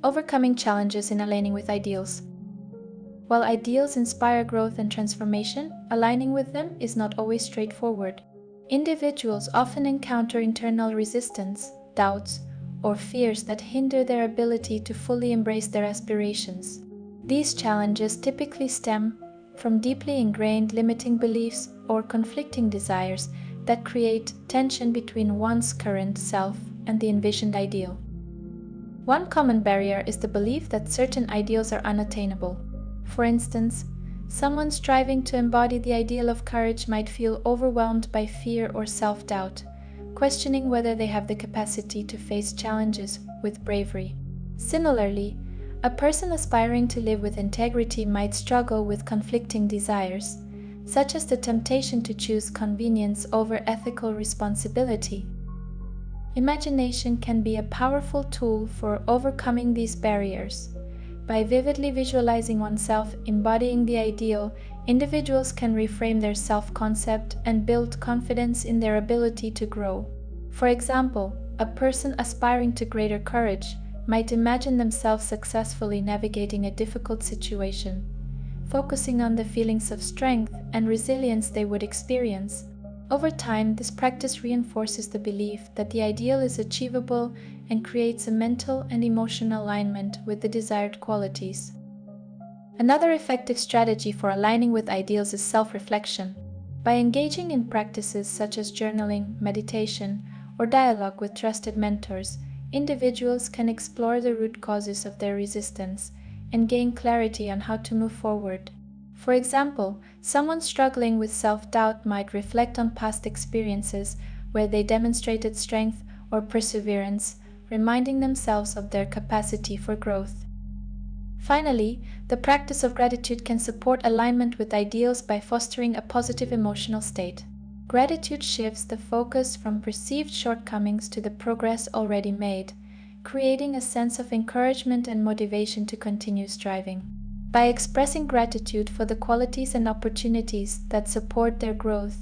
Overcoming challenges in aligning with ideals. While ideals inspire growth and transformation, aligning with them is not always straightforward. Individuals often encounter internal resistance, doubts, or fears that hinder their ability to fully embrace their aspirations. These challenges typically stem from deeply ingrained limiting beliefs or conflicting desires that create tension between one's current self and the envisioned ideal. One common barrier is the belief that certain ideals are unattainable. For instance, someone striving to embody the ideal of courage might feel overwhelmed by fear or self-doubt, questioning whether they have the capacity to face challenges with bravery. Similarly, a person aspiring to live with integrity might struggle with conflicting desires, such as the temptation to choose convenience over ethical responsibility. Imagination can be a powerful tool for overcoming these barriers. By vividly visualizing oneself embodying the ideal, individuals can reframe their self-concept and build confidence in their ability to grow. For example, a person aspiring to greater courage might imagine themselves successfully navigating a difficult situation, focusing on the feelings of strength and resilience they would experience. Over time, this practice reinforces the belief that the ideal is achievable and creates a mental and emotional alignment with the desired qualities. Another effective strategy for aligning with ideals is self-reflection. By engaging in practices such as journaling, meditation, or dialogue with trusted mentors, individuals can explore the root causes of their resistance and gain clarity on how to move forward. For example, someone struggling with self-doubt might reflect on past experiences where they demonstrated strength or perseverance, reminding themselves of their capacity for growth. Finally, the practice of gratitude can support alignment with ideals by fostering a positive emotional state. Gratitude shifts the focus from perceived shortcomings to the progress already made, creating a sense of encouragement and motivation to continue striving. By expressing gratitude for the qualities and opportunities that support their growth,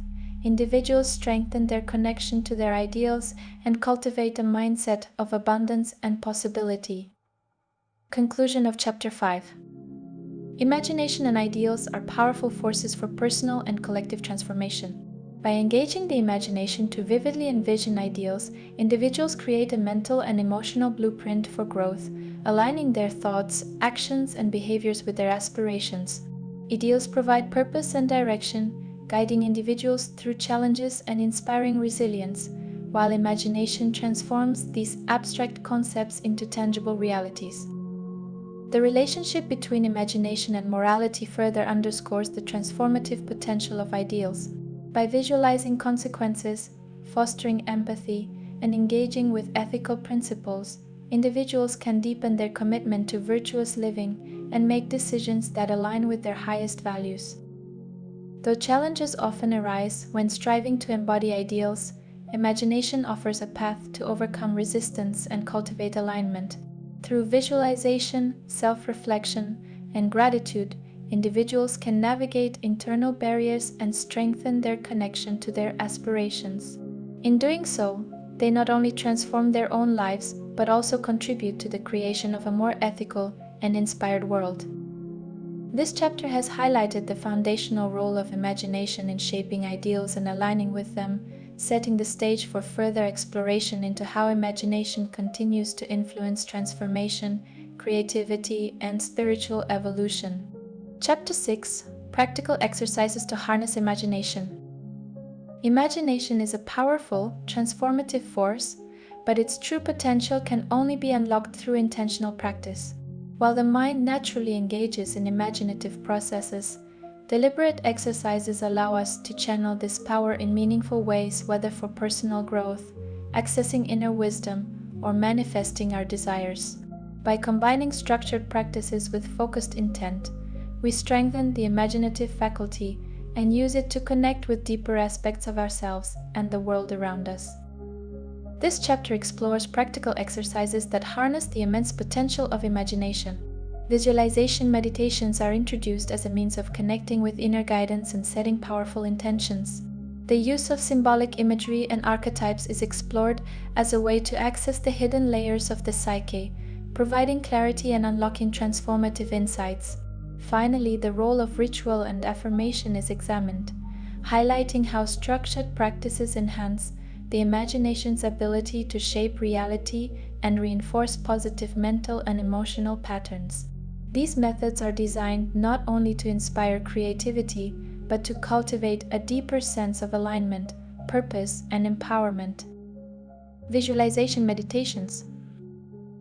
individuals strengthen their connection to their ideals and cultivate a mindset of abundance and possibility. Conclusion of Chapter 5. Imagination and ideals are powerful forces for personal and collective transformation. By engaging the imagination to vividly envision ideals, individuals create a mental and emotional blueprint for growth, aligning their thoughts, actions, and behaviors with their aspirations. Ideals provide purpose and direction, guiding individuals through challenges and inspiring resilience, while imagination transforms these abstract concepts into tangible realities. The relationship between imagination and morality further underscores the transformative potential of ideals. By visualizing consequences, fostering empathy, and engaging with ethical principles, individuals can deepen their commitment to virtuous living and make decisions that align with their highest values. Though challenges often arise when striving to embody ideals, imagination offers a path to overcome resistance and cultivate alignment. Through visualization, self-reflection, and gratitude, individuals can navigate internal barriers and strengthen their connection to their aspirations. In doing so, they not only transform their own lives, but also contribute to the creation of a more ethical and inspired world. This chapter has highlighted the foundational role of imagination in shaping ideals and aligning with them, setting the stage for further exploration into how imagination continues to influence transformation, creativity, and spiritual evolution. Chapter 6. Practical exercises to harness imagination. Imagination is a powerful, transformative force, but its true potential can only be unlocked through intentional practice. While the mind naturally engages in imaginative processes, deliberate exercises allow us to channel this power in meaningful ways, whether for personal growth, accessing inner wisdom, or manifesting our desires. By combining structured practices with focused intent, we strengthen the imaginative faculty and use it to connect with deeper aspects of ourselves and the world around us. This chapter explores practical exercises that harness the immense potential of imagination. Visualization meditations are introduced as a means of connecting with inner guidance and setting powerful intentions. The use of symbolic imagery and archetypes is explored as a way to access the hidden layers of the psyche, providing clarity and unlocking transformative insights. Finally, the role of ritual and affirmation is examined, highlighting how structured practices enhance the imagination's ability to shape reality and reinforce positive mental and emotional patterns. These methods are designed not only to inspire creativity, but to cultivate a deeper sense of alignment, purpose, and empowerment. Visualization meditations.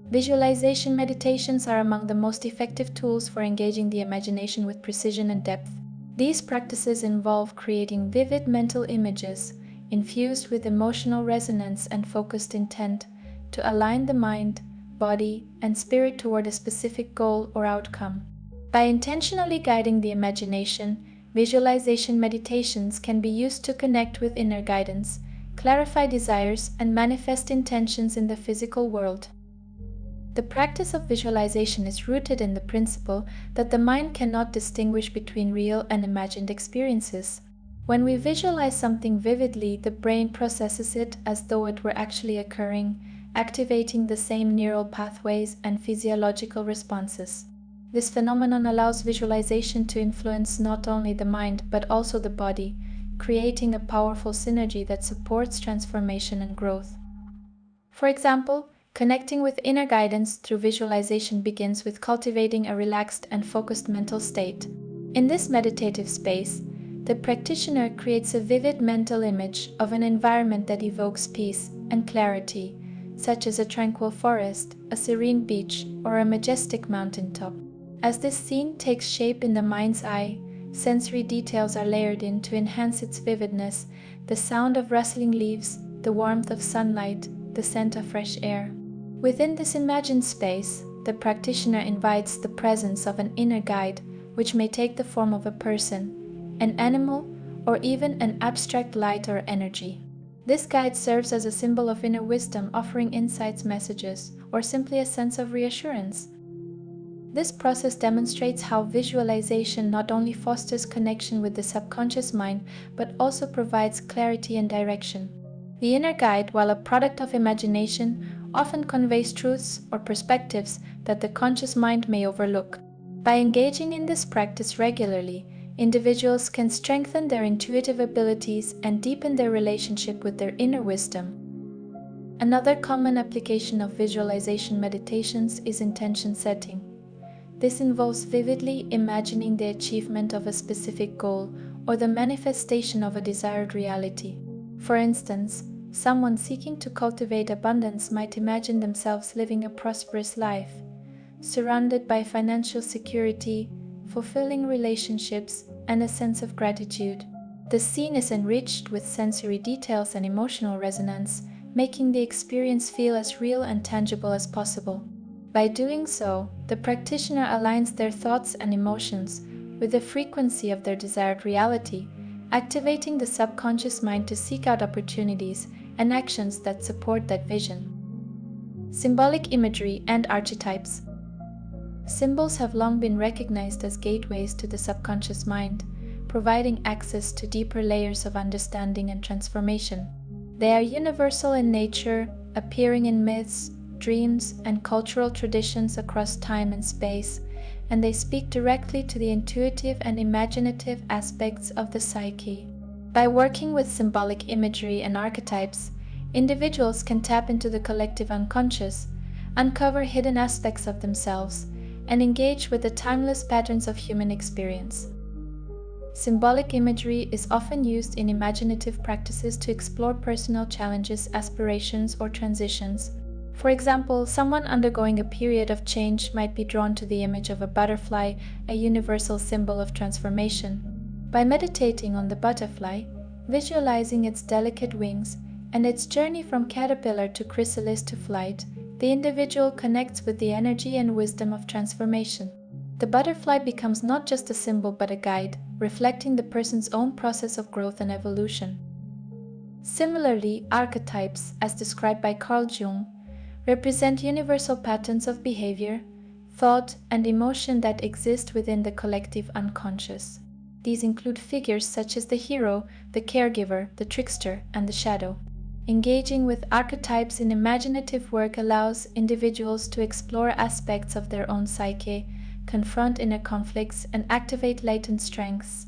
Visualization meditations are among the most effective tools for engaging the imagination with precision and depth. These practices involve creating vivid mental images, infused with emotional resonance and focused intent, to align the mind, body, and spirit toward a specific goal or outcome. By intentionally guiding the imagination, visualization meditations can be used to connect with inner guidance, clarify desires, and manifest intentions in the physical world. The practice of visualization is rooted in the principle that the mind cannot distinguish between real and imagined experiences. When we visualize something vividly, the brain processes it as though it were actually occurring, activating the same neural pathways and physiological responses. This phenomenon allows visualization to influence not only the mind but also the body, creating a powerful synergy that supports transformation and growth. For example, connecting with inner guidance through visualization begins with cultivating a relaxed and focused mental state. In this meditative space, the practitioner creates a vivid mental image of an environment that evokes peace and clarity, such as a tranquil forest, a serene beach, or a majestic mountaintop. As this scene takes shape in the mind's eye, sensory details are layered in to enhance its vividness: the sound of rustling leaves, the warmth of sunlight, the scent of fresh air. Within this imagined space, the practitioner invites the presence of an inner guide, which may take the form of a person, an animal, or even an abstract light or energy. This guide serves as a symbol of inner wisdom, offering insights, messages, or simply a sense of reassurance. This process demonstrates how visualization not only fosters connection with the subconscious mind, but also provides clarity and direction. The inner guide, while a product of imagination, often conveys truths or perspectives that the conscious mind may overlook. By engaging in this practice regularly, individuals can strengthen their intuitive abilities and deepen their relationship with their inner wisdom. Another common application of visualization meditations is intention setting. This involves vividly imagining the achievement of a specific goal or the manifestation of a desired reality. For instance, someone seeking to cultivate abundance might imagine themselves living a prosperous life, surrounded by financial security, fulfilling relationships, and a sense of gratitude. The scene is enriched with sensory details and emotional resonance, making the experience feel as real and tangible as possible. By doing so, the practitioner aligns their thoughts and emotions with the frequency of their desired reality, activating the subconscious mind to seek out opportunities and actions that support that vision. Symbolic imagery and archetypes. Symbols have long been recognized as gateways to the subconscious mind, providing access to deeper layers of understanding and transformation. They are universal in nature, appearing in myths, dreams, and cultural traditions across time and space, and they speak directly to the intuitive and imaginative aspects of the psyche. By working with symbolic imagery and archetypes, individuals can tap into the collective unconscious, uncover hidden aspects of themselves, and engage with the timeless patterns of human experience. Symbolic imagery is often used in imaginative practices to explore personal challenges, aspirations, or transitions. For example, someone undergoing a period of change might be drawn to the image of a butterfly, a universal symbol of transformation. By meditating on the butterfly, visualizing its delicate wings, and its journey from caterpillar to chrysalis to flight, the individual connects with the energy and wisdom of transformation. The butterfly becomes not just a symbol but a guide, reflecting the person's own process of growth and evolution. Similarly, archetypes, as described by Carl Jung, represent universal patterns of behavior, thought, and emotion that exist within the collective unconscious. These include figures such as the hero, the caregiver, the trickster, and the shadow. Engaging with archetypes in imaginative work allows individuals to explore aspects of their own psyche, confront inner conflicts, and activate latent strengths.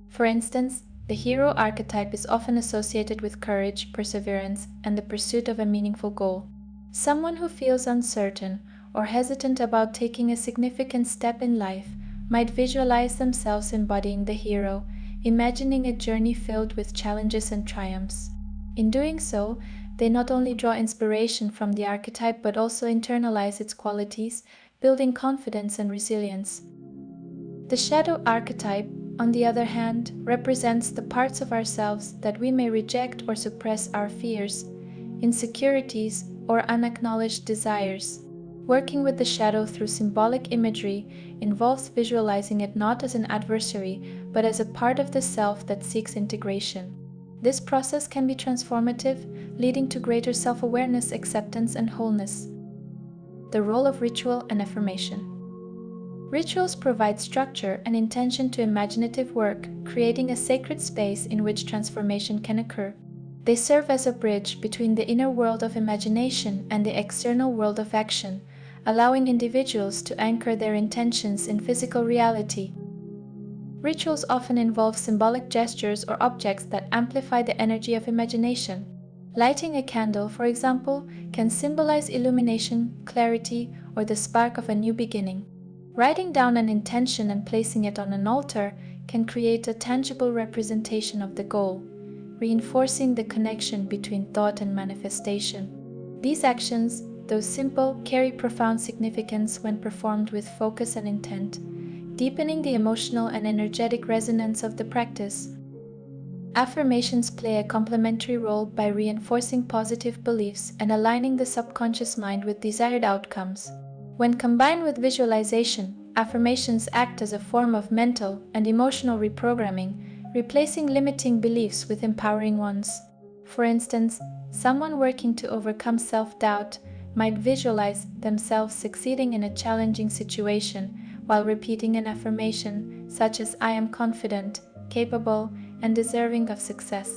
For instance, the hero archetype is often associated with courage, perseverance, and the pursuit of a meaningful goal. Someone who feels uncertain or hesitant about taking a significant step in life might visualize themselves embodying the hero, imagining a journey filled with challenges and triumphs. In doing so, they not only draw inspiration from the archetype but also internalize its qualities, building confidence and resilience. The shadow archetype, on the other hand, represents the parts of ourselves that we may reject or suppress: our fears, insecurities, or unacknowledged desires. Working with the shadow through symbolic imagery involves visualizing it not as an adversary, but as a part of the self that seeks integration. This process can be transformative, leading to greater self-awareness, acceptance, and wholeness. The role of ritual and affirmation. Rituals provide structure and intention to imaginative work, creating a sacred space in which transformation can occur. They serve as a bridge between the inner world of imagination and the external world of action, allowing individuals to anchor their intentions in physical reality. Rituals often involve symbolic gestures or objects that amplify the energy of imagination. Lighting a candle, for example, can symbolize illumination, clarity, or the spark of a new beginning. Writing down an intention and placing it on an altar can create a tangible representation of the goal, reinforcing the connection between thought and manifestation. These actions, though simple, carry profound significance when performed with focus and intent, deepening the emotional and energetic resonance of the practice. Affirmations play a complementary role by reinforcing positive beliefs and aligning the subconscious mind with desired outcomes. When combined with visualization, affirmations act as a form of mental and emotional reprogramming, replacing limiting beliefs with empowering ones. For instance, someone working to overcome self-doubt might visualize themselves succeeding in a challenging situation while repeating an affirmation such as "I am confident, capable, and deserving of success."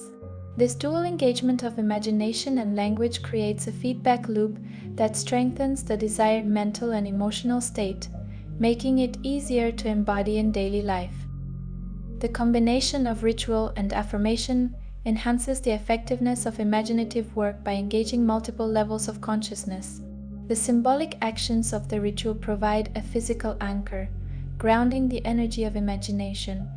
This dual engagement of imagination and language creates a feedback loop that strengthens the desired mental and emotional state, making it easier to embody in daily life. The combination of ritual and affirmation enhances the effectiveness of imaginative work by engaging multiple levels of consciousness. The symbolic actions of the ritual provide a physical anchor, grounding the energy of imagination,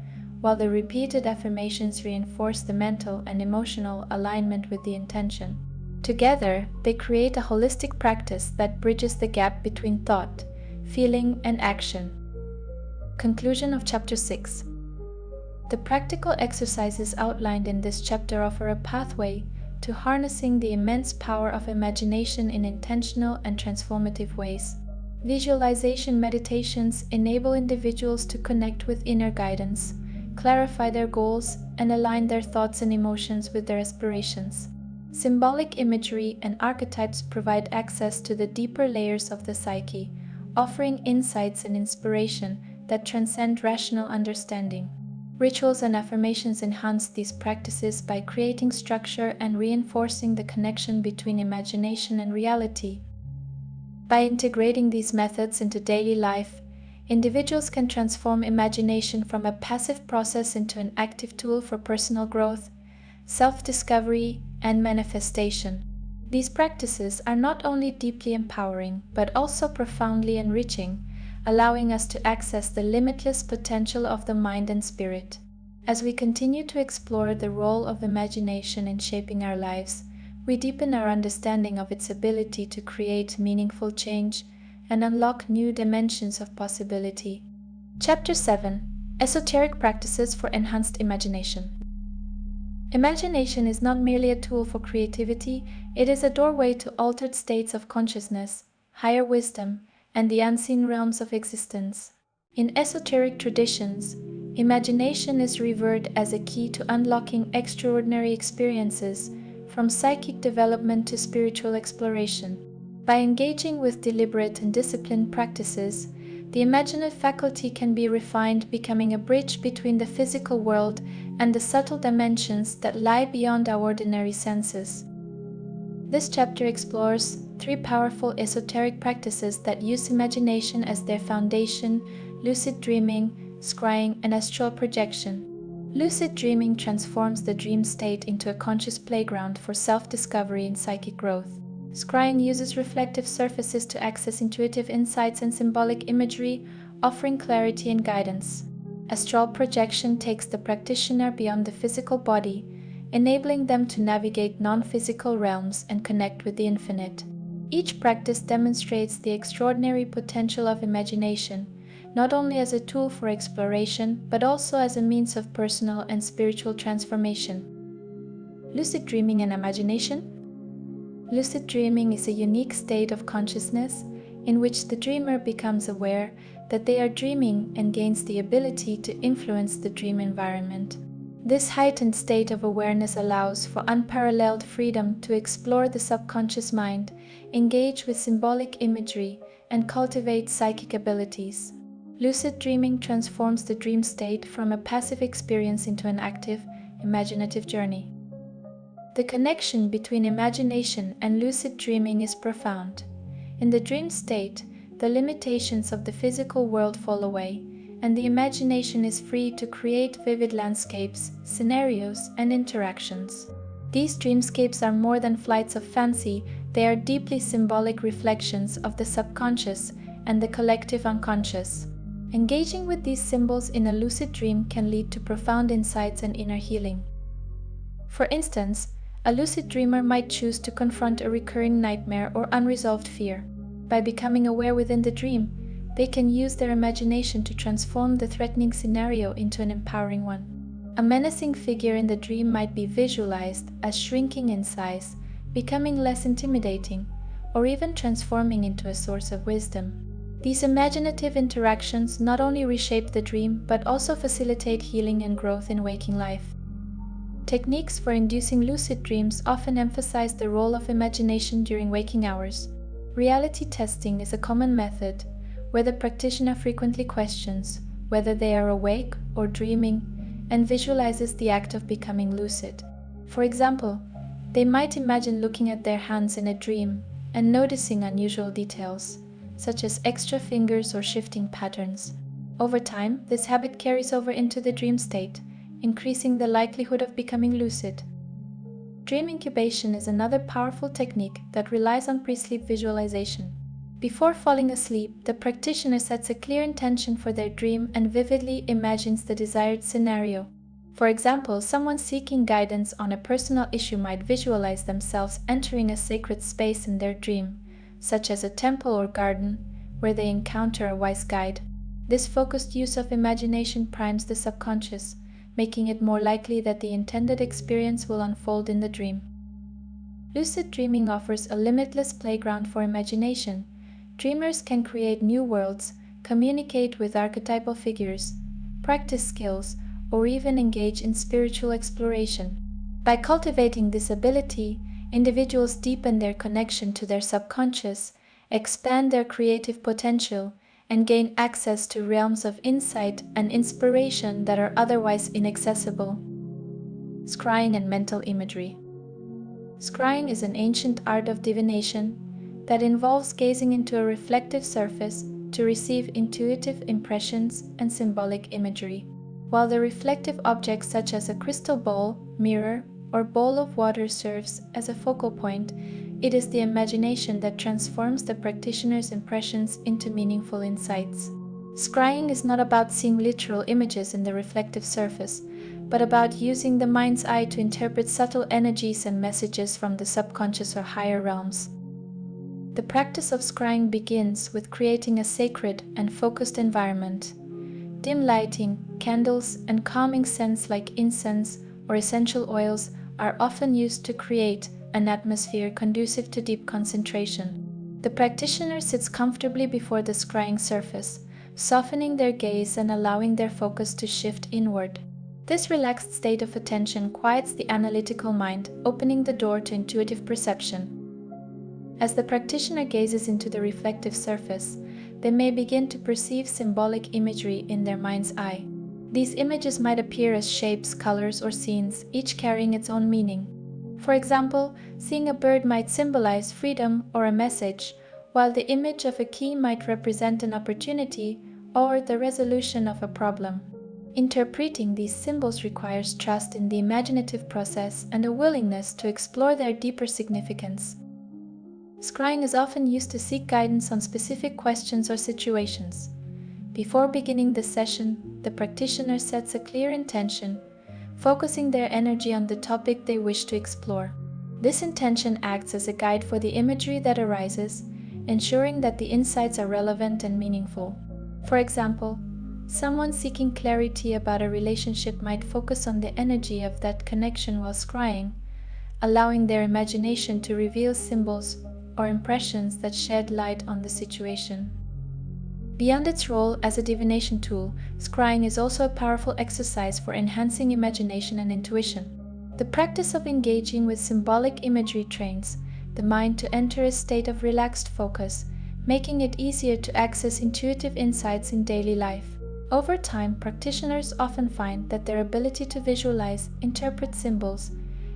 while the repeated affirmations reinforce the mental and emotional alignment with the intention. Together, they create a holistic practice that bridges the gap between thought, feeling, and action. Conclusion of Chapter 6. The practical exercises outlined in this chapter offer a pathway to harnessing the immense power of imagination in intentional and transformative ways. Visualization meditations enable individuals to connect with inner guidance, clarify their goals, and align their thoughts and emotions with their aspirations. Symbolic imagery and archetypes provide access to the deeper layers of the psyche, offering insights and inspiration that transcend rational understanding. Rituals and affirmations enhance these practices by creating structure and reinforcing the connection between imagination and reality. By integrating these methods into daily life, individuals can transform imagination from a passive process into an active tool for personal growth, self-discovery, and manifestation. These practices are not only deeply empowering, but also profoundly enriching, allowing us to access the limitless potential of the mind and spirit. As we continue to explore the role of imagination in shaping our lives, we deepen our understanding of its ability to create meaningful change and unlock new dimensions of possibility. Chapter 7. Esoteric Practices for Enhanced Imagination. Imagination is not merely a tool for creativity, it is a doorway to altered states of consciousness, higher wisdom, and the unseen realms of existence. In esoteric traditions, imagination is revered as a key to unlocking extraordinary experiences, from psychic development to spiritual exploration. By engaging with deliberate and disciplined practices, the imaginative faculty can be refined, becoming a bridge between the physical world and the subtle dimensions that lie beyond our ordinary senses. This chapter explores 3 powerful esoteric practices that use imagination as their foundation: lucid dreaming, scrying, and astral projection. Lucid dreaming transforms the dream state into a conscious playground for self-discovery and psychic growth. Scrying uses reflective surfaces to access intuitive insights and symbolic imagery, offering clarity and guidance. Astral projection takes the practitioner beyond the physical body, enabling them to navigate non-physical realms and connect with the infinite. Each practice demonstrates the extraordinary potential of imagination, not only as a tool for exploration, but also as a means of personal and spiritual transformation. Lucid dreaming and imagination. Lucid dreaming is a unique state of consciousness in which the dreamer becomes aware that they are dreaming and gains the ability to influence the dream environment. This heightened state of awareness allows for unparalleled freedom to explore the subconscious mind, engage with symbolic imagery, and cultivate psychic abilities. Lucid dreaming transforms the dream state from a passive experience into an active, imaginative journey. The connection between imagination and lucid dreaming is profound. In the dream state, the limitations of the physical world fall away, and the imagination is free to create vivid landscapes, scenarios, and interactions. These dreamscapes are more than flights of fancy, they are deeply symbolic reflections of the subconscious and the collective unconscious. Engaging with these symbols in a lucid dream can lead to profound insights and inner healing. For instance, a lucid dreamer might choose to confront a recurring nightmare or unresolved fear. By becoming aware within the dream, they can use their imagination to transform the threatening scenario into an empowering one. A menacing figure in the dream might be visualized as shrinking in size, becoming less intimidating, or even transforming into a source of wisdom. These imaginative interactions not only reshape the dream but also facilitate healing and growth in waking life. Techniques for inducing lucid dreams often emphasize the role of imagination during waking hours. Reality testing is a common method where the practitioner frequently questions whether they are awake or dreaming and visualizes the act of becoming lucid. For example, they might imagine looking at their hands in a dream and noticing unusual details, such as extra fingers or shifting patterns. Over time, this habit carries over into the dream state, increasing the likelihood of becoming lucid. Dream incubation is another powerful technique that relies on pre-sleep visualization. Before falling asleep, the practitioner sets a clear intention for their dream and vividly imagines the desired scenario. For example, someone seeking guidance on a personal issue might visualize themselves entering a sacred space in their dream, such as a temple or garden, where they encounter a wise guide. This focused use of imagination primes the subconscious, making it more likely that the intended experience will unfold in the dream. Lucid dreaming offers a limitless playground for imagination. Dreamers can create new worlds, communicate with archetypal figures, practice skills, or even engage in spiritual exploration. By cultivating this ability, individuals deepen their connection to their subconscious, expand their creative potential, and gain access to realms of insight and inspiration that are otherwise inaccessible. Scrying and mental imagery. Scrying is an ancient art of divination that involves gazing into a reflective surface to receive intuitive impressions and symbolic imagery. While the reflective object such as a crystal bowl, mirror, or bowl of water serves as a focal point, it is the imagination that transforms the practitioner's impressions into meaningful insights. Scrying is not about seeing literal images in the reflective surface, but about using the mind's eye to interpret subtle energies and messages from the subconscious or higher realms. The practice of scrying begins with creating a sacred and focused environment. Dim lighting, candles, and calming scents like incense or essential oils are often used to create an atmosphere conducive to deep concentration. The practitioner sits comfortably before the scrying surface, softening their gaze and allowing their focus to shift inward. This relaxed state of attention quiets the analytical mind, opening the door to intuitive perception. As the practitioner gazes into the reflective surface, they may begin to perceive symbolic imagery in their mind's eye. These images might appear as shapes, colors, or scenes, each carrying its own meaning. For example, seeing a bird might symbolize freedom or a message, while the image of a key might represent an opportunity or the resolution of a problem. Interpreting these symbols requires trust in the imaginative process and a willingness to explore their deeper significance. Scrying is often used to seek guidance on specific questions or situations. Before beginning the session, the practitioner sets a clear intention, focusing their energy on the topic they wish to explore. This intention acts as a guide for the imagery that arises, ensuring that the insights are relevant and meaningful. For example, someone seeking clarity about a relationship might focus on the energy of that connection while scrying, allowing their imagination to reveal symbols or impressions that shed light on the situation. Beyond its role as a divination tool, scrying is also a powerful exercise for enhancing imagination and intuition. The practice of engaging with symbolic imagery trains the mind to enter a state of relaxed focus, making it easier to access intuitive insights in daily life. Over time, practitioners often find that their ability to visualize, interpret symbols,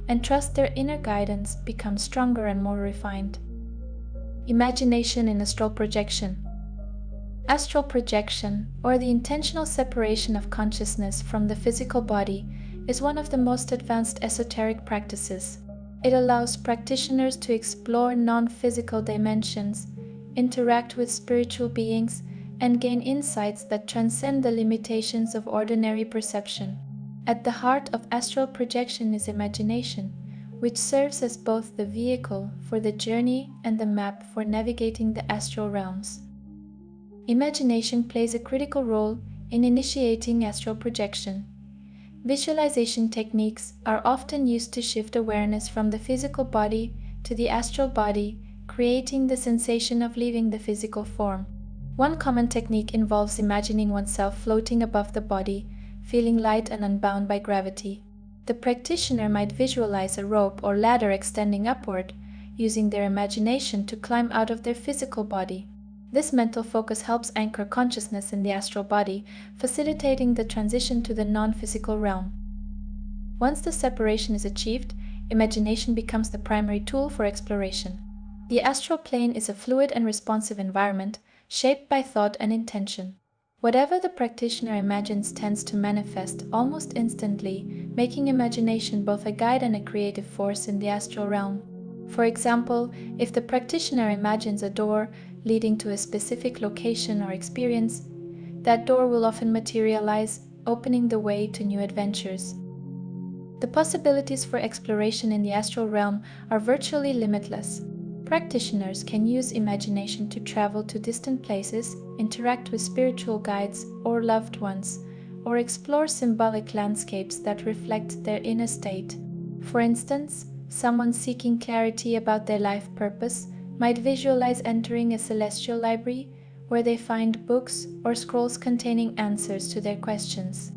and trust their inner guidance becomes stronger and more refined. Imagination in astral projection. Astral projection, or the intentional separation of consciousness from the physical body, is one of the most advanced esoteric practices. It allows practitioners to explore non-physical dimensions, interact with spiritual beings, and gain insights that transcend the limitations of ordinary perception. At the heart of astral projection is imagination, which serves as both the vehicle for the journey and the map for navigating the astral realms. Imagination plays a critical role in initiating astral projection. Visualization techniques are often used to shift awareness from the physical body to the astral body, creating the sensation of leaving the physical form. One common technique involves imagining oneself floating above the body, feeling light and unbound by gravity. The practitioner might visualize a rope or ladder extending upward, using their imagination to climb out of their physical body. This mental focus helps anchor consciousness in the astral body, facilitating the transition to the non-physical realm. Once the separation is achieved, imagination becomes the primary tool for exploration. The astral plane is a fluid and responsive environment, shaped by thought and intention. Whatever the practitioner imagines tends to manifest almost instantly, making imagination both a guide and a creative force in the astral realm. For example, if the practitioner imagines a door leading to a specific location or experience, that door will often materialize, opening the way to new adventures. The possibilities for exploration in the astral realm are virtually limitless. Practitioners can use imagination to travel to distant places, interact with spiritual guides or loved ones, or explore symbolic landscapes that reflect their inner state. For instance, someone seeking clarity about their life purpose might visualize entering a celestial library where they find books or scrolls containing answers to their questions.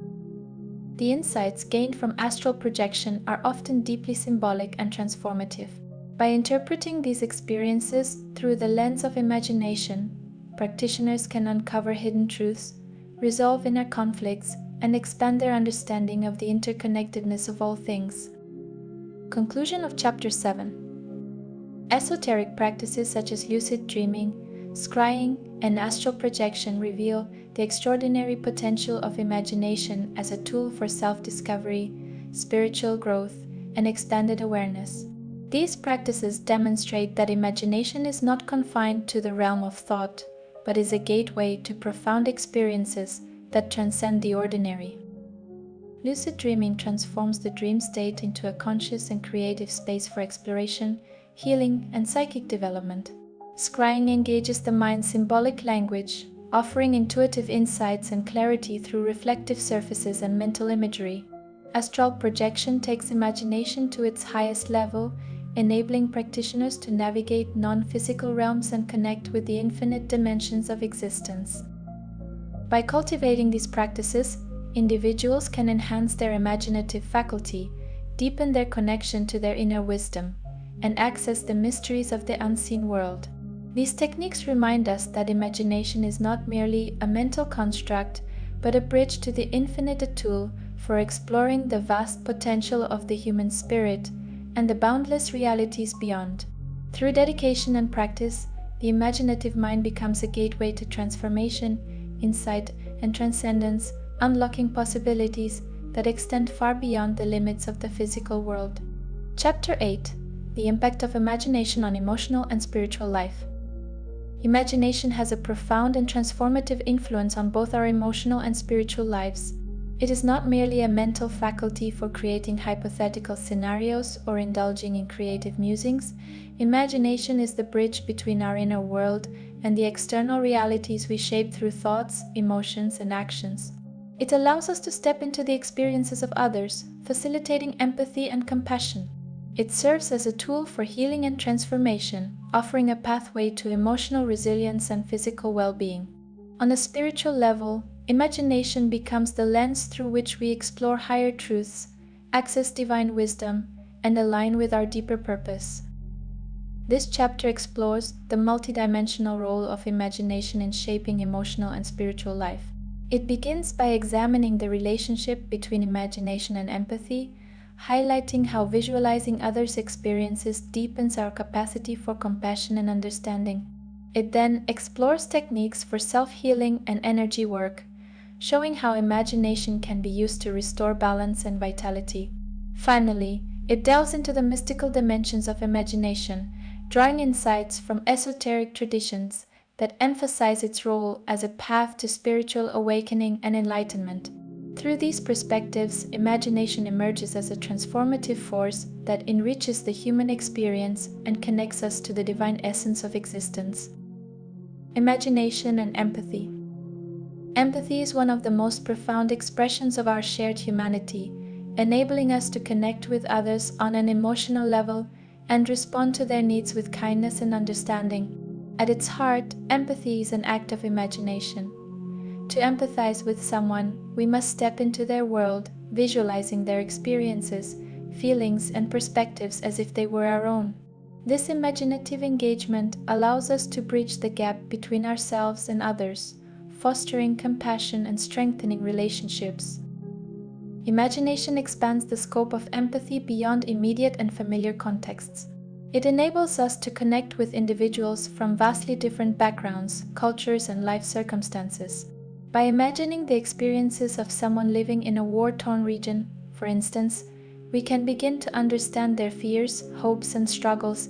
The insights gained from astral projection are often deeply symbolic and transformative. By interpreting these experiences through the lens of imagination, practitioners can uncover hidden truths, resolve inner conflicts, and expand their understanding of the interconnectedness of all things. Conclusion of Chapter 7. Esoteric practices such as lucid dreaming, scrying, and astral projection reveal the extraordinary potential of imagination as a tool for self-discovery, spiritual growth, and expanded awareness. These practices demonstrate that imagination is not confined to the realm of thought, but is a gateway to profound experiences that transcend the ordinary. Lucid dreaming transforms the dream state into a conscious and creative space for exploration, healing, and psychic development. Scrying engages the mind's symbolic language, offering intuitive insights and clarity through reflective surfaces and mental imagery. Astral projection takes imagination to its highest level, enabling practitioners to navigate non-physical realms and connect with the infinite dimensions of existence. By cultivating these practices, individuals can enhance their imaginative faculty, deepen their connection to their inner wisdom, and access the mysteries of the unseen world. These techniques remind us that imagination is not merely a mental construct, but a bridge to the infinite, a tool for exploring the vast potential of the human spirit and the boundless realities beyond. Through dedication and practice, the imaginative mind becomes a gateway to transformation, insight, and transcendence, unlocking possibilities that extend far beyond the limits of the physical world. Chapter 8. The Impact of Imagination on Emotional and Spiritual Life. Imagination has a profound and transformative influence on both our emotional and spiritual lives. It is not merely a mental faculty for creating hypothetical scenarios or indulging in creative musings. Imagination is the bridge between our inner world and the external realities we shape through thoughts, emotions, and actions. It allows us to step into the experiences of others, facilitating empathy and compassion. It serves as a tool for healing and transformation, offering a pathway to emotional resilience and physical well-being. On a spiritual level, imagination becomes the lens through which we explore higher truths, access divine wisdom, and align with our deeper purpose. This chapter explores the multidimensional role of imagination in shaping emotional and spiritual life. It begins by examining the relationship between imagination and empathy, highlighting how visualizing others' experiences deepens our capacity for compassion and understanding. It then explores techniques for self-healing and energy work, showing how imagination can be used to restore balance and vitality. Finally, it delves into the mystical dimensions of imagination, drawing insights from esoteric traditions that emphasize its role as a path to spiritual awakening and enlightenment. Through these perspectives, imagination emerges as a transformative force that enriches the human experience and connects us to the divine essence of existence. Imagination and empathy. Empathy is one of the most profound expressions of our shared humanity, enabling us to connect with others on an emotional level and respond to their needs with kindness and understanding. At its heart, empathy is an act of imagination. To empathize with someone, we must step into their world, visualizing their experiences, feelings, and perspectives as if they were our own. This imaginative engagement allows us to bridge the gap between ourselves and others, fostering compassion and strengthening relationships. Imagination expands the scope of empathy beyond immediate and familiar contexts. It enables us to connect with individuals from vastly different backgrounds, cultures, and life circumstances. By imagining the experiences of someone living in a war-torn region, for instance, we can begin to understand their fears, hopes, and struggles,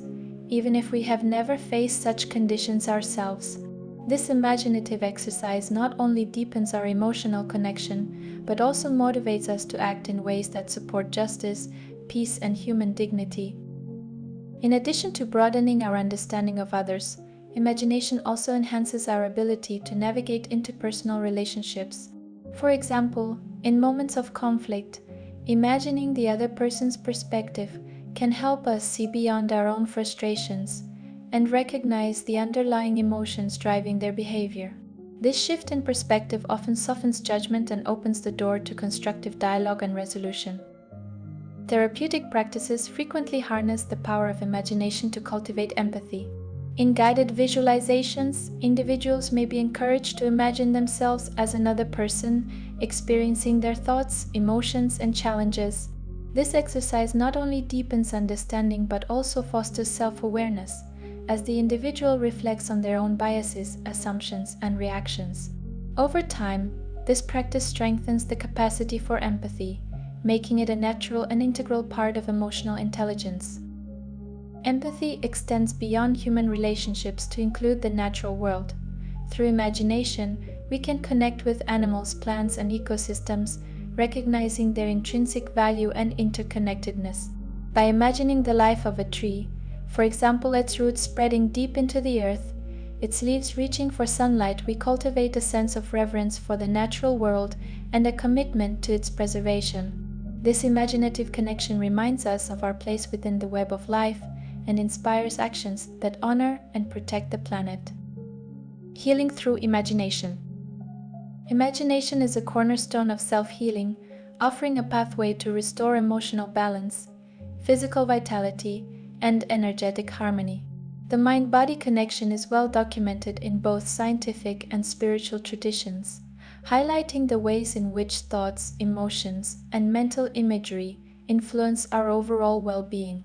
even if we have never faced such conditions ourselves. This imaginative exercise not only deepens our emotional connection, but also motivates us to act in ways that support justice, peace, and human dignity. In addition to broadening our understanding of others, imagination also enhances our ability to navigate interpersonal relationships. For example, in moments of conflict, imagining the other person's perspective can help us see beyond our own frustrations and recognize the underlying emotions driving their behavior. This shift in perspective often softens judgment and opens the door to constructive dialogue and resolution. Therapeutic practices frequently harness the power of imagination to cultivate empathy. In guided visualizations, individuals may be encouraged to imagine themselves as another person, experiencing their thoughts, emotions, and challenges. This exercise not only deepens understanding but also fosters self-awareness, as the individual reflects on their own biases, assumptions, and reactions. Over time, this practice strengthens the capacity for empathy, making it a natural and integral part of emotional intelligence. Empathy extends beyond human relationships to include the natural world. Through imagination, we can connect with animals, plants, and ecosystems, recognizing their intrinsic value and interconnectedness. By imagining the life of a tree, for example, its roots spreading deep into the earth, its leaves reaching for sunlight, we cultivate a sense of reverence for the natural world and a commitment to its preservation. This imaginative connection reminds us of our place within the web of life and inspires actions that honor and protect the planet. Healing through imagination. Imagination is a cornerstone of self-healing, offering a pathway to restore emotional balance, physical vitality, and energetic harmony. The mind-body connection is well documented in both scientific and spiritual traditions, highlighting the ways in which thoughts, emotions, and mental imagery influence our overall well-being.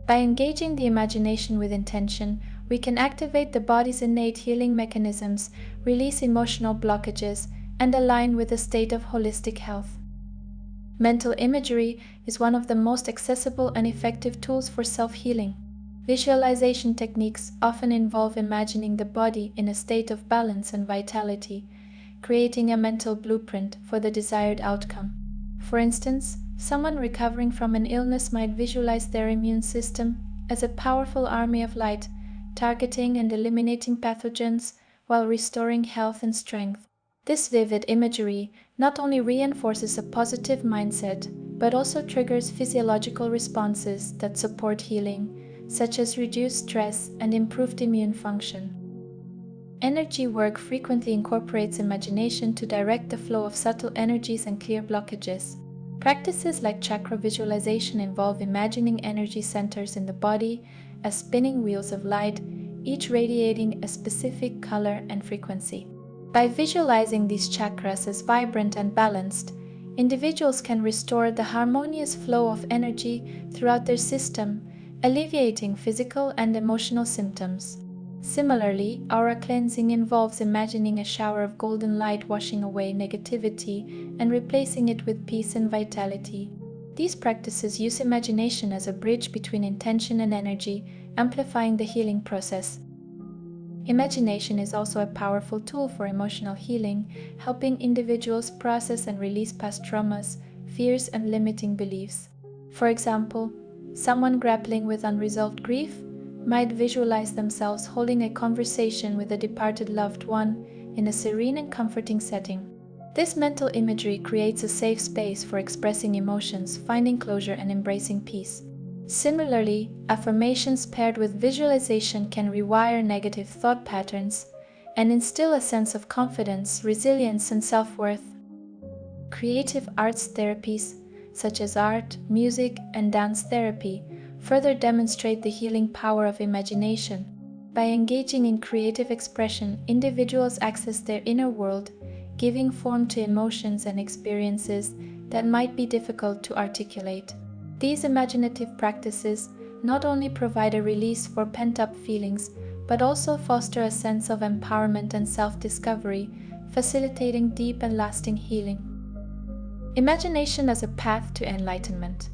By engaging the imagination with intention, we can activate the body's innate healing mechanisms, release emotional blockages, and align with a state of holistic health. Mental imagery is one of the most accessible and effective tools for self-healing. Visualization techniques often involve imagining the body in a state of balance and vitality, creating a mental blueprint for the desired outcome. For instance, someone recovering from an illness might visualize their immune system as a powerful army of light, targeting and eliminating pathogens while restoring health and strength. This vivid imagery not only reinforces a positive mindset, but also triggers physiological responses that support healing, such as reduced stress and improved immune function. Energy work frequently incorporates imagination to direct the flow of subtle energies and clear blockages. Practices like chakra visualization involve imagining energy centers in the body as spinning wheels of light, each radiating a specific color and frequency. By visualizing these chakras as vibrant and balanced, individuals can restore the harmonious flow of energy throughout their system, alleviating physical and emotional symptoms. Similarly, aura cleansing involves imagining a shower of golden light washing away negativity and replacing it with peace and vitality. These practices use imagination as a bridge between intention and energy, amplifying the healing process. Imagination is also a powerful tool for emotional healing, helping individuals process and release past traumas, fears, and limiting beliefs. For example, someone grappling with unresolved grief might visualize themselves holding a conversation with a departed loved one in a serene and comforting setting. This mental imagery creates a safe space for expressing emotions, finding closure, and embracing peace. Similarly, affirmations paired with visualization can rewire negative thought patterns and instill a sense of confidence, resilience, and self-worth. Creative arts therapies, such as art, music, and dance therapy, further demonstrate the healing power of imagination. By engaging in creative expression, individuals access their inner world, giving form to emotions and experiences that might be difficult to articulate. These imaginative practices not only provide a release for pent-up feelings, but also foster a sense of empowerment and self-discovery, facilitating deep and lasting healing. Imagination as a path to enlightenment.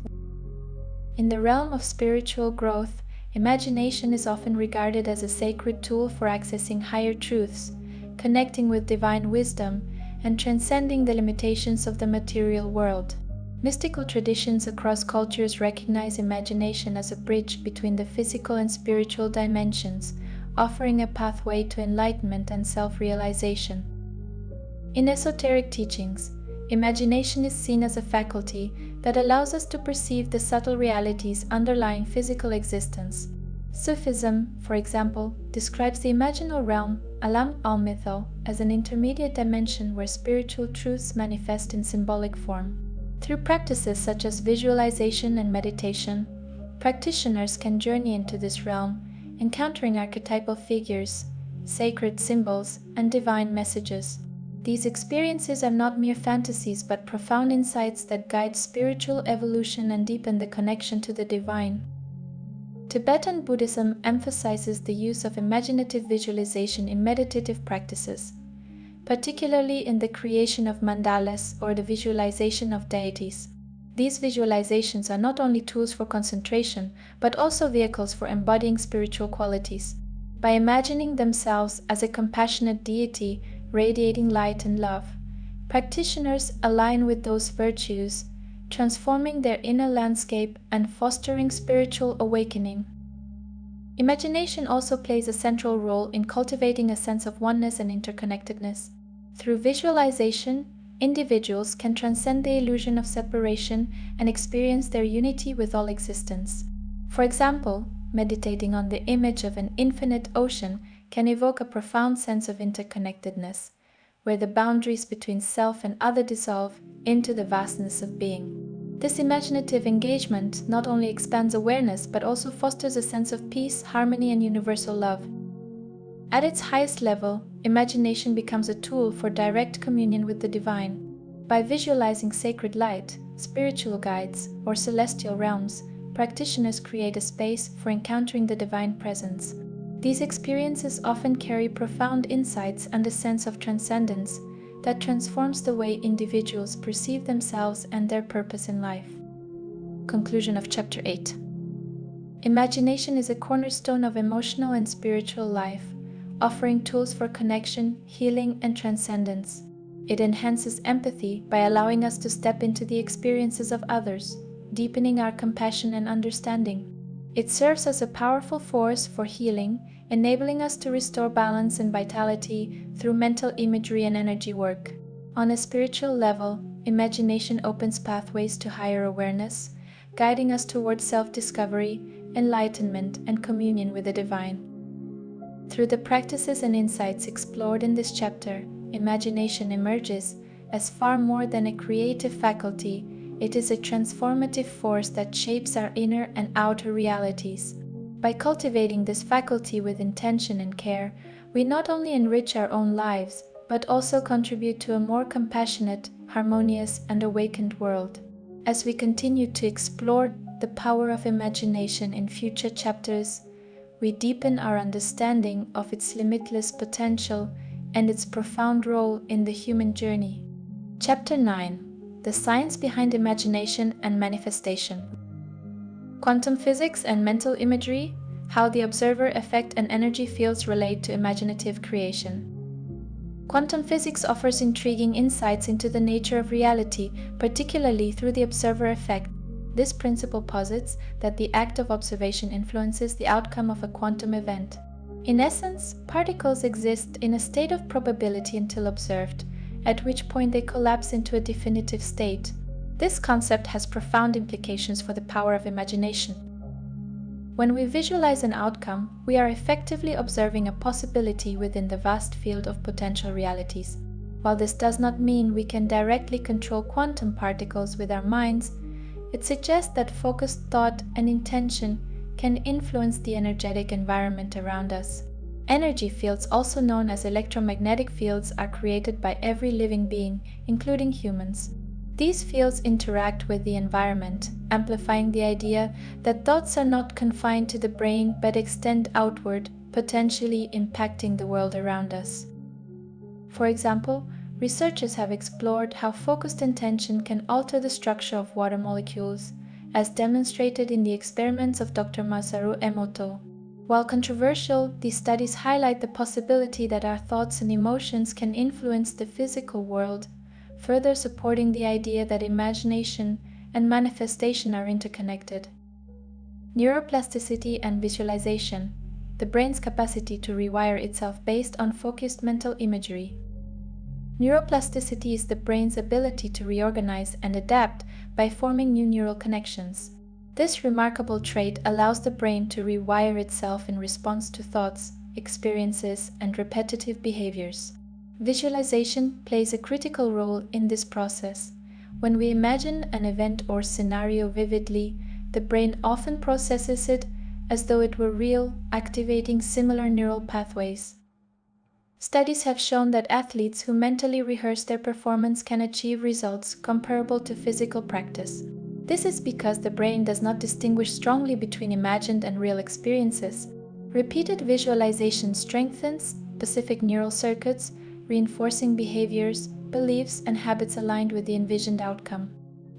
In the realm of spiritual growth, imagination is often regarded as a sacred tool for accessing higher truths, connecting with divine wisdom, and transcending the limitations of the material world. Mystical traditions across cultures recognize imagination as a bridge between the physical and spiritual dimensions, offering a pathway to enlightenment and self-realization. In esoteric teachings, imagination is seen as a faculty that allows us to perceive the subtle realities underlying physical existence. Sufism, for example, describes the imaginal realm, alam al-mithal, as an intermediate dimension where spiritual truths manifest in symbolic form. Through practices such as visualization and meditation, practitioners can journey into this realm, encountering archetypal figures, sacred symbols, and divine messages. These experiences are not mere fantasies but profound insights that guide spiritual evolution and deepen the connection to the divine. Tibetan Buddhism emphasizes the use of imaginative visualization in meditative practices, particularly in the creation of mandalas or the visualization of deities. These visualizations are not only tools for concentration, but also vehicles for embodying spiritual qualities. By imagining themselves as a compassionate deity radiating light and love, practitioners align with those virtues, transforming their inner landscape and fostering spiritual awakening. Imagination also plays a central role in cultivating a sense of oneness and interconnectedness. Through visualization, individuals can transcend the illusion of separation and experience their unity with all existence. For example, meditating on the image of an infinite ocean can evoke a profound sense of interconnectedness, where the boundaries between self and other dissolve into the vastness of being. This imaginative engagement not only expands awareness but also fosters a sense of peace, harmony, and universal love. At its highest level, imagination becomes a tool for direct communion with the divine. By visualizing sacred light, spiritual guides, or celestial realms, practitioners create a space for encountering the divine presence. These experiences often carry profound insights and a sense of transcendence that transforms the way individuals perceive themselves and their purpose in life. Conclusion of Chapter 8. Imagination is a cornerstone of emotional and spiritual life, offering tools for connection, healing, and transcendence. It enhances empathy by allowing us to step into the experiences of others, deepening our compassion and understanding. It serves as a powerful force for healing, enabling us to restore balance and vitality through mental imagery and energy work. On a spiritual level, imagination opens pathways to higher awareness, guiding us towards self-discovery, enlightenment, and communion with the divine. Through the practices and insights explored in this chapter, imagination emerges as far more than a creative faculty. It is a transformative force that shapes our inner and outer realities. By cultivating this faculty with intention and care, we not only enrich our own lives, but also contribute to a more compassionate, harmonious, and awakened world. As we continue to explore the power of imagination in future chapters, we deepen our understanding of its limitless potential and its profound role in the human journey. Chapter 9. The Science Behind Imagination and Manifestation. Quantum physics and mental imagery, how the observer effect and energy fields relate to imaginative creation. Quantum physics offers intriguing insights into the nature of reality, particularly through the observer effect. This principle posits that the act of observation influences the outcome of a quantum event. In essence, particles exist in a state of probability until observed, at which point they collapse into a definitive state. This concept has profound implications for the power of imagination. When we visualize an outcome, we are effectively observing a possibility within the vast field of potential realities. While this does not mean we can directly control quantum particles with our minds, it suggests that focused thought and intention can influence the energetic environment around us. Energy fields, also known as electromagnetic fields, are created by every living being, including humans. These fields interact with the environment, amplifying the idea that thoughts are not confined to the brain but extend outward, potentially impacting the world around us. For example, researchers have explored how focused intention can alter the structure of water molecules, as demonstrated in the experiments of Dr. Masaru Emoto. While controversial, these studies highlight the possibility that our thoughts and emotions can influence the physical world, further supporting the idea that imagination and manifestation are interconnected. Neuroplasticity and visualization, the brain's capacity to rewire itself based on focused mental imagery. Neuroplasticity is the brain's ability to reorganize and adapt by forming new neural connections. This remarkable trait allows the brain to rewire itself in response to thoughts, experiences, and repetitive behaviors. Visualization plays a critical role in this process. When we imagine an event or scenario vividly, the brain often processes it as though it were real, activating similar neural pathways. Studies have shown that athletes who mentally rehearse their performance can achieve results comparable to physical practice. This is because the brain does not distinguish strongly between imagined and real experiences. Repeated visualization strengthens specific neural circuits, reinforcing behaviors, beliefs, and habits aligned with the envisioned outcome.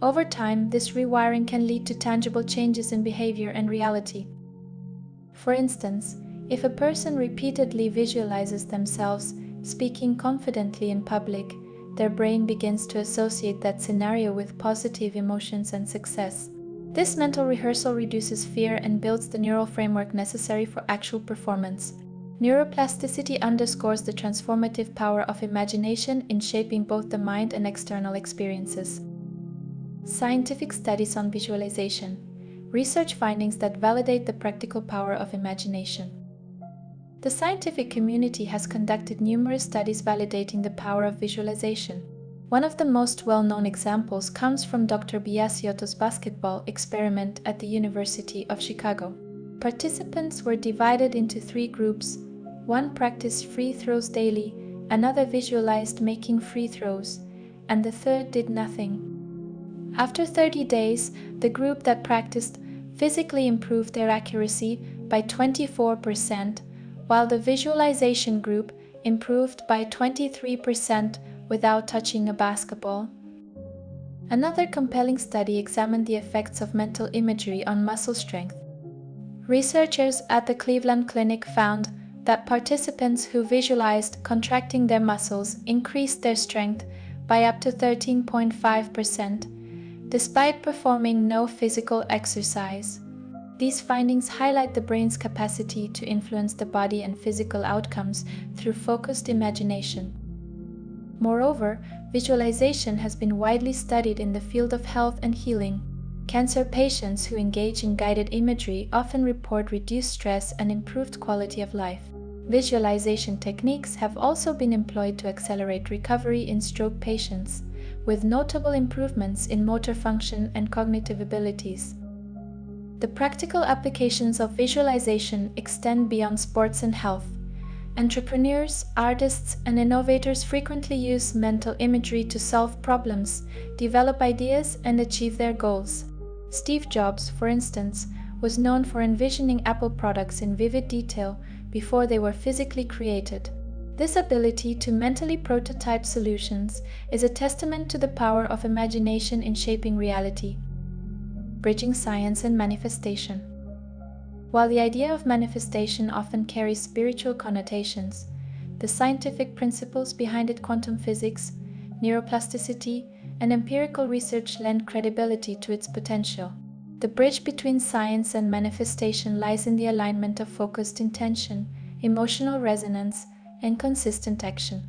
Over time, this rewiring can lead to tangible changes in behavior and reality. For instance, if a person repeatedly visualizes themselves speaking confidently in public, their brain begins to associate that scenario with positive emotions and success. This mental rehearsal reduces fear and builds the neural framework necessary for actual performance. Neuroplasticity underscores the transformative power of imagination in shaping both the mind and external experiences. Scientific studies on visualization. Research findings that validate the practical power of imagination. The scientific community has conducted numerous studies validating the power of visualization. One of the most well-known examples comes from Dr. Biasioto's basketball experiment at the University of Chicago. Participants were divided into 3 groups. One practiced free throws daily, another visualized making free throws, and the third did nothing. After 30 days, the group that practiced physically improved their accuracy by 24%, while the visualization group improved by 23% without touching a basketball. Another compelling study examined the effects of mental imagery on muscle strength. Researchers at the Cleveland Clinic found that participants who visualized contracting their muscles increased their strength by up to 13.5%, despite performing no physical exercise. These findings highlight the brain's capacity to influence the body and physical outcomes through focused imagination. Moreover, visualization has been widely studied in the field of health and healing. Cancer patients who engage in guided imagery often report reduced stress and improved quality of life. Visualization techniques have also been employed to accelerate recovery in stroke patients, with notable improvements in motor function and cognitive abilities. The practical applications of visualization extend beyond sports and health. Entrepreneurs, artists, and innovators frequently use mental imagery to solve problems, develop ideas, and achieve their goals. Steve Jobs, for instance, was known for envisioning Apple products in vivid detail before they were physically created. This ability to mentally prototype solutions is a testament to the power of imagination in shaping reality. Bridging science and manifestation. While the idea of manifestation often carries spiritual connotations, the scientific principles behind it, quantum physics, neuroplasticity, and empirical research lend credibility to its potential. The bridge between science and manifestation lies in the alignment of focused intention, emotional resonance, and consistent action.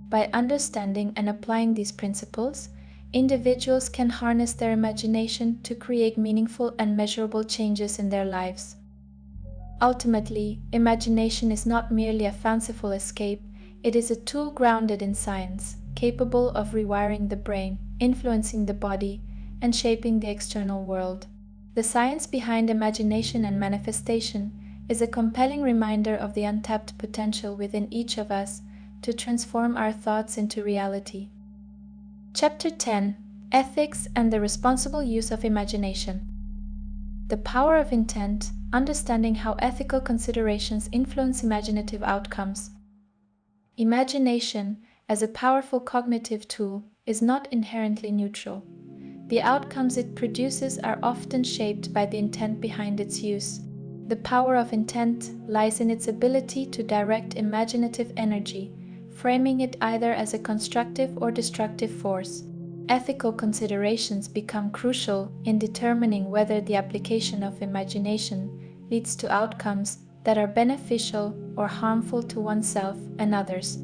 By understanding and applying these principles, individuals can harness their imagination to create meaningful and measurable changes in their lives. Ultimately, imagination is not merely a fanciful escape, it is a tool grounded in science, capable of rewiring the brain, influencing the body, and shaping the external world. The science behind imagination and manifestation is a compelling reminder of the untapped potential within each of us to transform our thoughts into reality. Chapter 10: Ethics and the Responsible Use of Imagination. The power of intent, understanding how ethical considerations influence imaginative outcomes. Imagination, as a powerful cognitive tool, is not inherently neutral. The outcomes it produces are often shaped by the intent behind its use. The power of intent lies in its ability to direct imaginative energy, framing it either as a constructive or destructive force. Ethical considerations become crucial in determining whether the application of imagination leads to outcomes that are beneficial or harmful to oneself and others.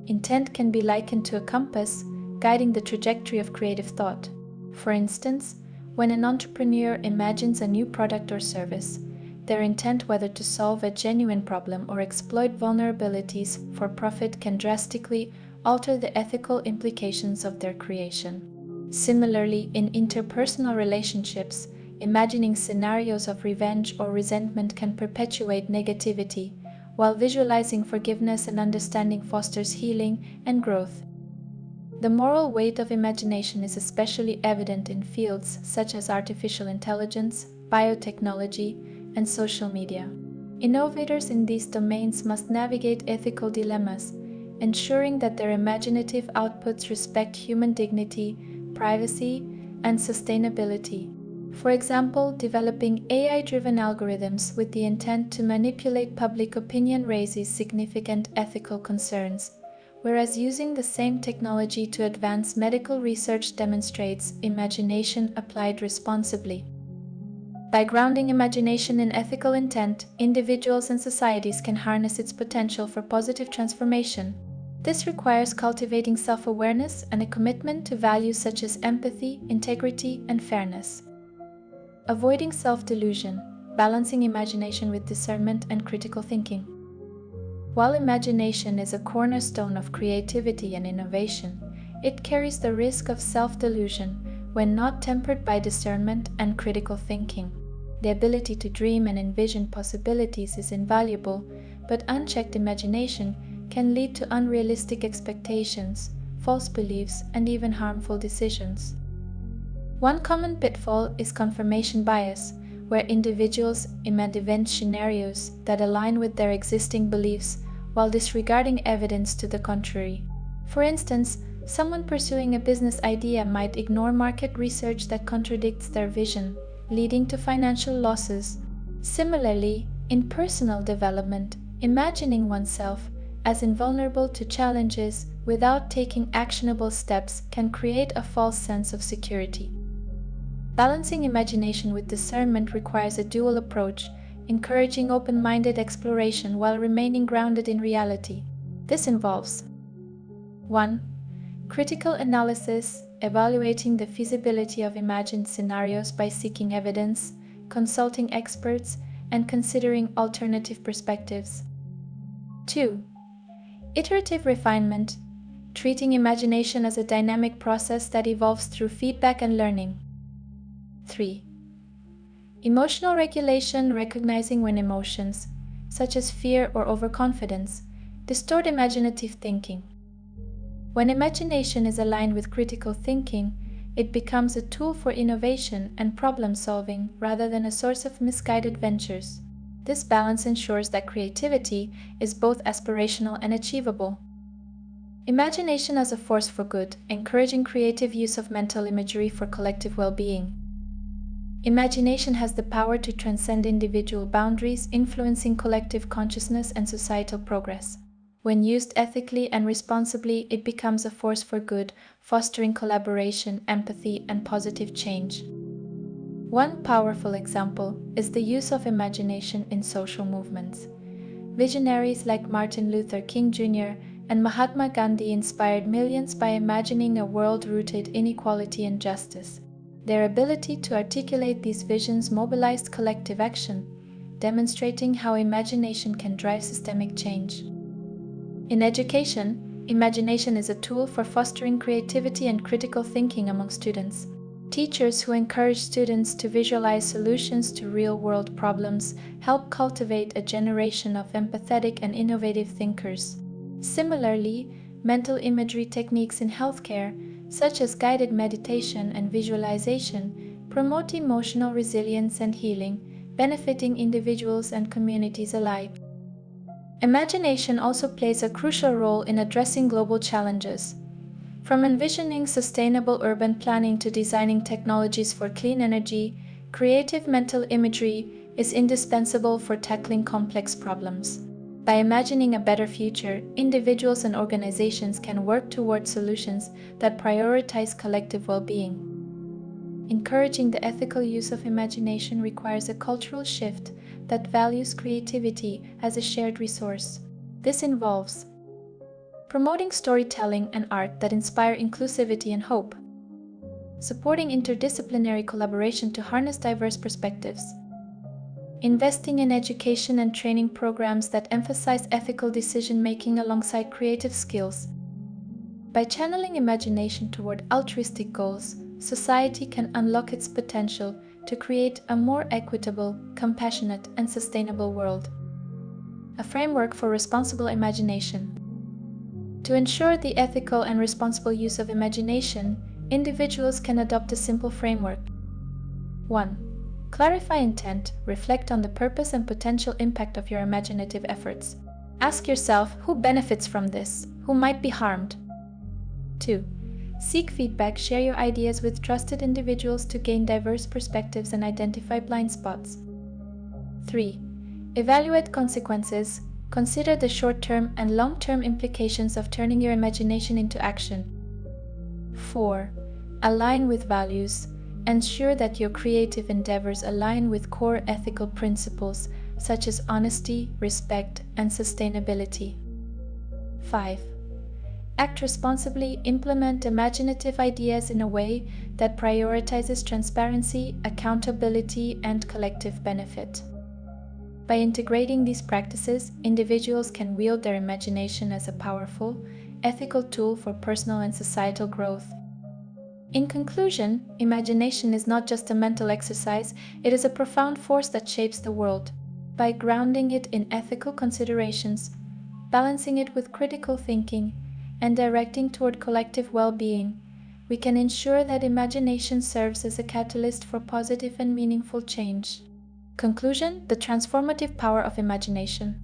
Intent can be likened to a compass guiding the trajectory of creative thought. For instance, when an entrepreneur imagines a new product or service, their intent whether to solve a genuine problem or exploit vulnerabilities for profit can drastically alter the ethical implications of their creation. Similarly, in interpersonal relationships, imagining scenarios of revenge or resentment can perpetuate negativity, while visualizing forgiveness and understanding fosters healing and growth. The moral weight of imagination is especially evident in fields such as artificial intelligence, biotechnology, and social media. Innovators in these domains must navigate ethical dilemmas, ensuring that their imaginative outputs respect human dignity, privacy, and sustainability. For example, developing AI-driven algorithms with the intent to manipulate public opinion raises significant ethical concerns, whereas using the same technology to advance medical research demonstrates imagination applied responsibly. By grounding imagination in ethical intent, individuals and societies can harness its potential for positive transformation. This requires cultivating self-awareness and a commitment to values such as empathy, integrity, and fairness. Avoiding self-delusion, balancing imagination with discernment and critical thinking. While imagination is a cornerstone of creativity and innovation, it carries the risk of self-delusion when not tempered by discernment and critical thinking. The ability to dream and envision possibilities is invaluable, but unchecked imagination can lead to unrealistic expectations, false beliefs, and even harmful decisions. One common pitfall is confirmation bias, where individuals imagine scenarios that align with their existing beliefs while disregarding evidence to the contrary. For instance, someone pursuing a business idea might ignore market research that contradicts their vision, leading to financial losses. Similarly, in personal development, imagining oneself as invulnerable to challenges without taking actionable steps can create a false sense of security. Balancing imagination with discernment requires a dual approach, encouraging open-minded exploration while remaining grounded in reality. This involves 1. Critical analysis, evaluating the feasibility of imagined scenarios by seeking evidence, consulting experts, and considering alternative perspectives. 2. Iterative refinement, treating imagination as a dynamic process that evolves through feedback and learning. 3. Emotional regulation, recognizing when emotions, such as fear or overconfidence, distort imaginative thinking. When imagination is aligned with critical thinking, it becomes a tool for innovation and problem-solving rather than a source of misguided ventures. This balance ensures that creativity is both aspirational and achievable. Imagination as a force for good, encouraging creative use of mental imagery for collective well-being. Imagination has the power to transcend individual boundaries, influencing collective consciousness and societal progress. When used ethically and responsibly, it becomes a force for good, fostering collaboration, empathy, and positive change. One powerful example is the use of imagination in social movements. Visionaries like Martin Luther King Jr. and Mahatma Gandhi inspired millions by imagining a world rooted in equality and justice. Their ability to articulate these visions mobilized collective action, demonstrating how imagination can drive systemic change. In education, imagination is a tool for fostering creativity and critical thinking among students. Teachers who encourage students to visualize solutions to real-world problems help cultivate a generation of empathetic and innovative thinkers. Similarly, mental imagery techniques in healthcare, such as guided meditation and visualization, promote emotional resilience and healing, benefiting individuals and communities alike. Imagination also plays a crucial role in addressing global challenges. From envisioning sustainable urban planning to designing technologies for clean energy, creative mental imagery is indispensable for tackling complex problems. By imagining a better future, individuals and organizations can work toward solutions that prioritize collective well-being. Encouraging the ethical use of imagination requires a cultural shift that values creativity as a shared resource. This involves promoting storytelling and art that inspire inclusivity and hope, supporting interdisciplinary collaboration to harness diverse perspectives, investing in education and training programs that emphasize ethical decision-making alongside creative skills. By channeling imagination toward altruistic goals, society can unlock its potential to create a more equitable, compassionate, and sustainable world. A framework for responsible imagination. To ensure the ethical and responsible use of imagination, individuals can adopt a simple framework. 1. Clarify intent, reflect on the purpose and potential impact of your imaginative efforts. Ask yourself who benefits from this, who might be harmed. 2. Seek feedback, share your ideas with trusted individuals to gain diverse perspectives and identify blind spots. 3. Evaluate consequences. Consider the short-term and long-term implications of turning your imagination into action. 4. Align with values. Ensure that your creative endeavors align with core ethical principles such as honesty, respect, and sustainability. 5. Act responsibly. Implement imaginative ideas in a way that prioritizes transparency, accountability, and collective benefit. By integrating these practices, individuals can wield their imagination as a powerful, ethical tool for personal and societal growth. In conclusion, imagination is not just a mental exercise, it is a profound force that shapes the world. By grounding it in ethical considerations, balancing it with critical thinking, and directing toward collective well-being, we can ensure that imagination serves as a catalyst for positive and meaningful change. Conclusion: the transformative power of imagination.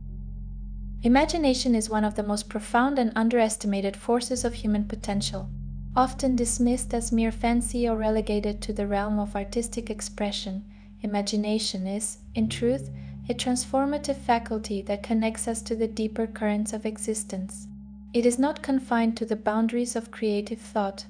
Imagination is one of the most profound and underestimated forces of human potential. Often dismissed as mere fancy or relegated to the realm of artistic expression, imagination is, in truth, a transformative faculty that connects us to the deeper currents of existence. It is not confined to the boundaries of creative thought,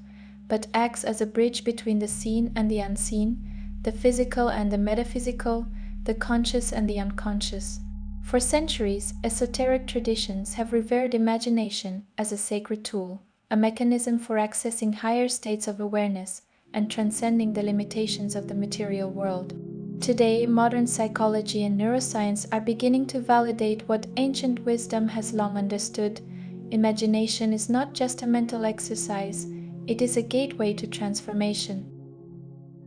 but acts as a bridge between the seen and the unseen, the physical and the metaphysical, the conscious and the unconscious. For centuries, esoteric traditions have revered imagination as a sacred tool, a mechanism for accessing higher states of awareness and transcending the limitations of the material world. Today, modern psychology and neuroscience are beginning to validate what ancient wisdom has long understood. Imagination is not just a mental exercise, it is a gateway to transformation.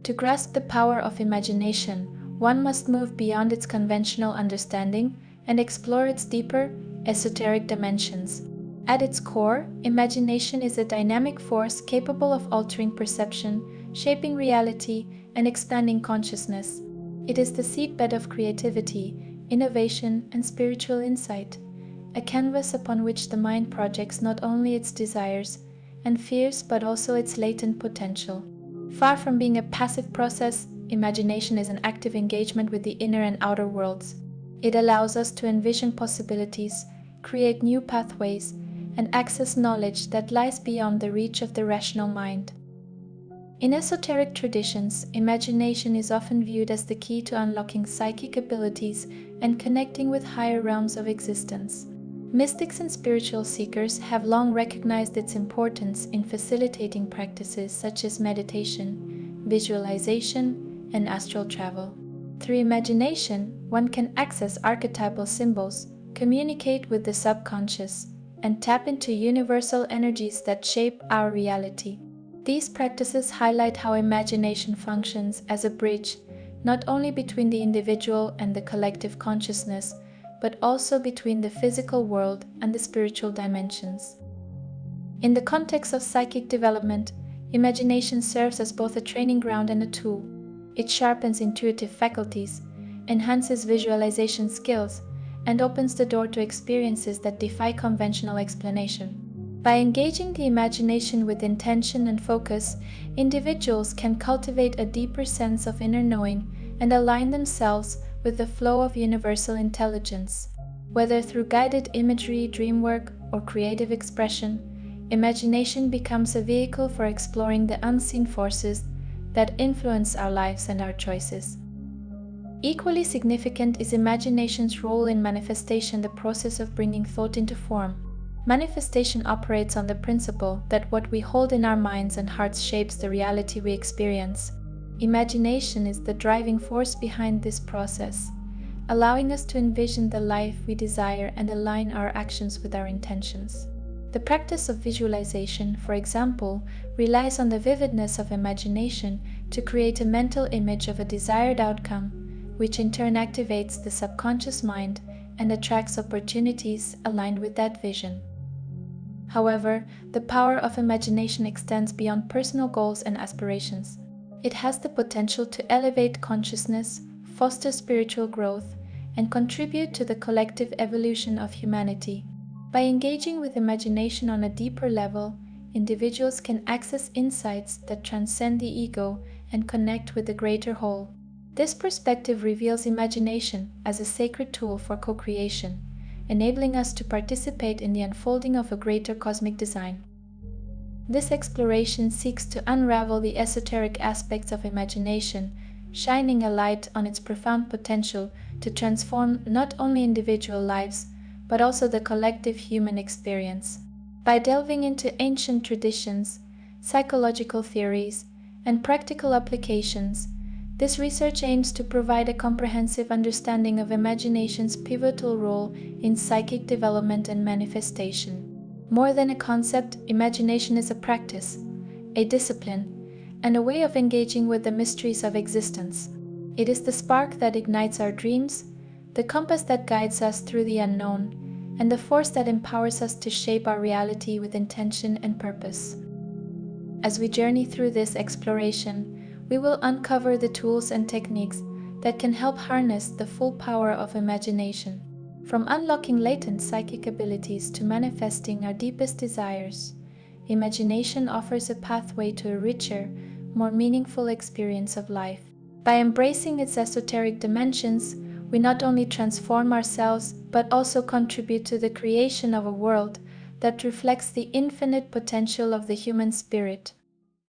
To grasp the power of imagination, one must move beyond its conventional understanding and explore its deeper, esoteric dimensions. At its core, imagination is a dynamic force capable of altering perception, shaping reality, and expanding consciousness. It is the seedbed of creativity, innovation, and spiritual insight, a canvas upon which the mind projects not only its desires and fears but also its latent potential. Far from being a passive process, imagination is an active engagement with the inner and outer worlds. It allows us to envision possibilities, create new pathways, and access knowledge that lies beyond the reach of the rational mind. In esoteric traditions, imagination is often viewed as the key to unlocking psychic abilities and connecting with higher realms of existence. Mystics and spiritual seekers have long recognized its importance in facilitating practices such as meditation, visualization, and astral travel. Through imagination, one can access archetypal symbols, communicate with the subconscious, and tap into universal energies that shape our reality. These practices highlight how imagination functions as a bridge, not only between the individual and the collective consciousness, but also between the physical world and the spiritual dimensions. In the context of psychic development, imagination serves as both a training ground and a tool. It sharpens intuitive faculties, enhances visualization skills, and opens the door to experiences that defy conventional explanation. By engaging the imagination with intention and focus, individuals can cultivate a deeper sense of inner knowing and align themselves with the flow of universal intelligence. Whether through guided imagery, dream work, or creative expression, imagination becomes a vehicle for exploring the unseen forces that influence our lives and our choices. Equally significant is imagination's role in manifestation, the process of bringing thought into form. Manifestation operates on the principle that what we hold in our minds and hearts shapes the reality we experience. Imagination is the driving force behind this process, allowing us to envision the life we desire and align our actions with our intentions. The practice of visualization, for example, relies on the vividness of imagination to create a mental image of a desired outcome, which in turn activates the subconscious mind and attracts opportunities aligned with that vision. However, the power of imagination extends beyond personal goals and aspirations. It has the potential to elevate consciousness, foster spiritual growth, and contribute to the collective evolution of humanity. By engaging with imagination on a deeper level, individuals can access insights that transcend the ego and connect with the greater whole. This perspective reveals imagination as a sacred tool for co-creation, enabling us to participate in the unfolding of a greater cosmic design. This exploration seeks to unravel the esoteric aspects of imagination, shining a light on its profound potential to transform not only individual lives, but also the collective human experience. By delving into ancient traditions, psychological theories, and practical applications, this research aims to provide a comprehensive understanding of imagination's pivotal role in psychic development and manifestation. More than a concept, imagination is a practice, a discipline, and a way of engaging with the mysteries of existence. It is the spark that ignites our dreams, the compass that guides us through the unknown, and the force that empowers us to shape our reality with intention and purpose. As we journey through this exploration, we will uncover the tools and techniques that can help harness the full power of imagination. From unlocking latent psychic abilities to manifesting our deepest desires, imagination offers a pathway to a richer, more meaningful experience of life. By embracing its esoteric dimensions, we not only transform ourselves, but also contribute to the creation of a world that reflects the infinite potential of the human spirit.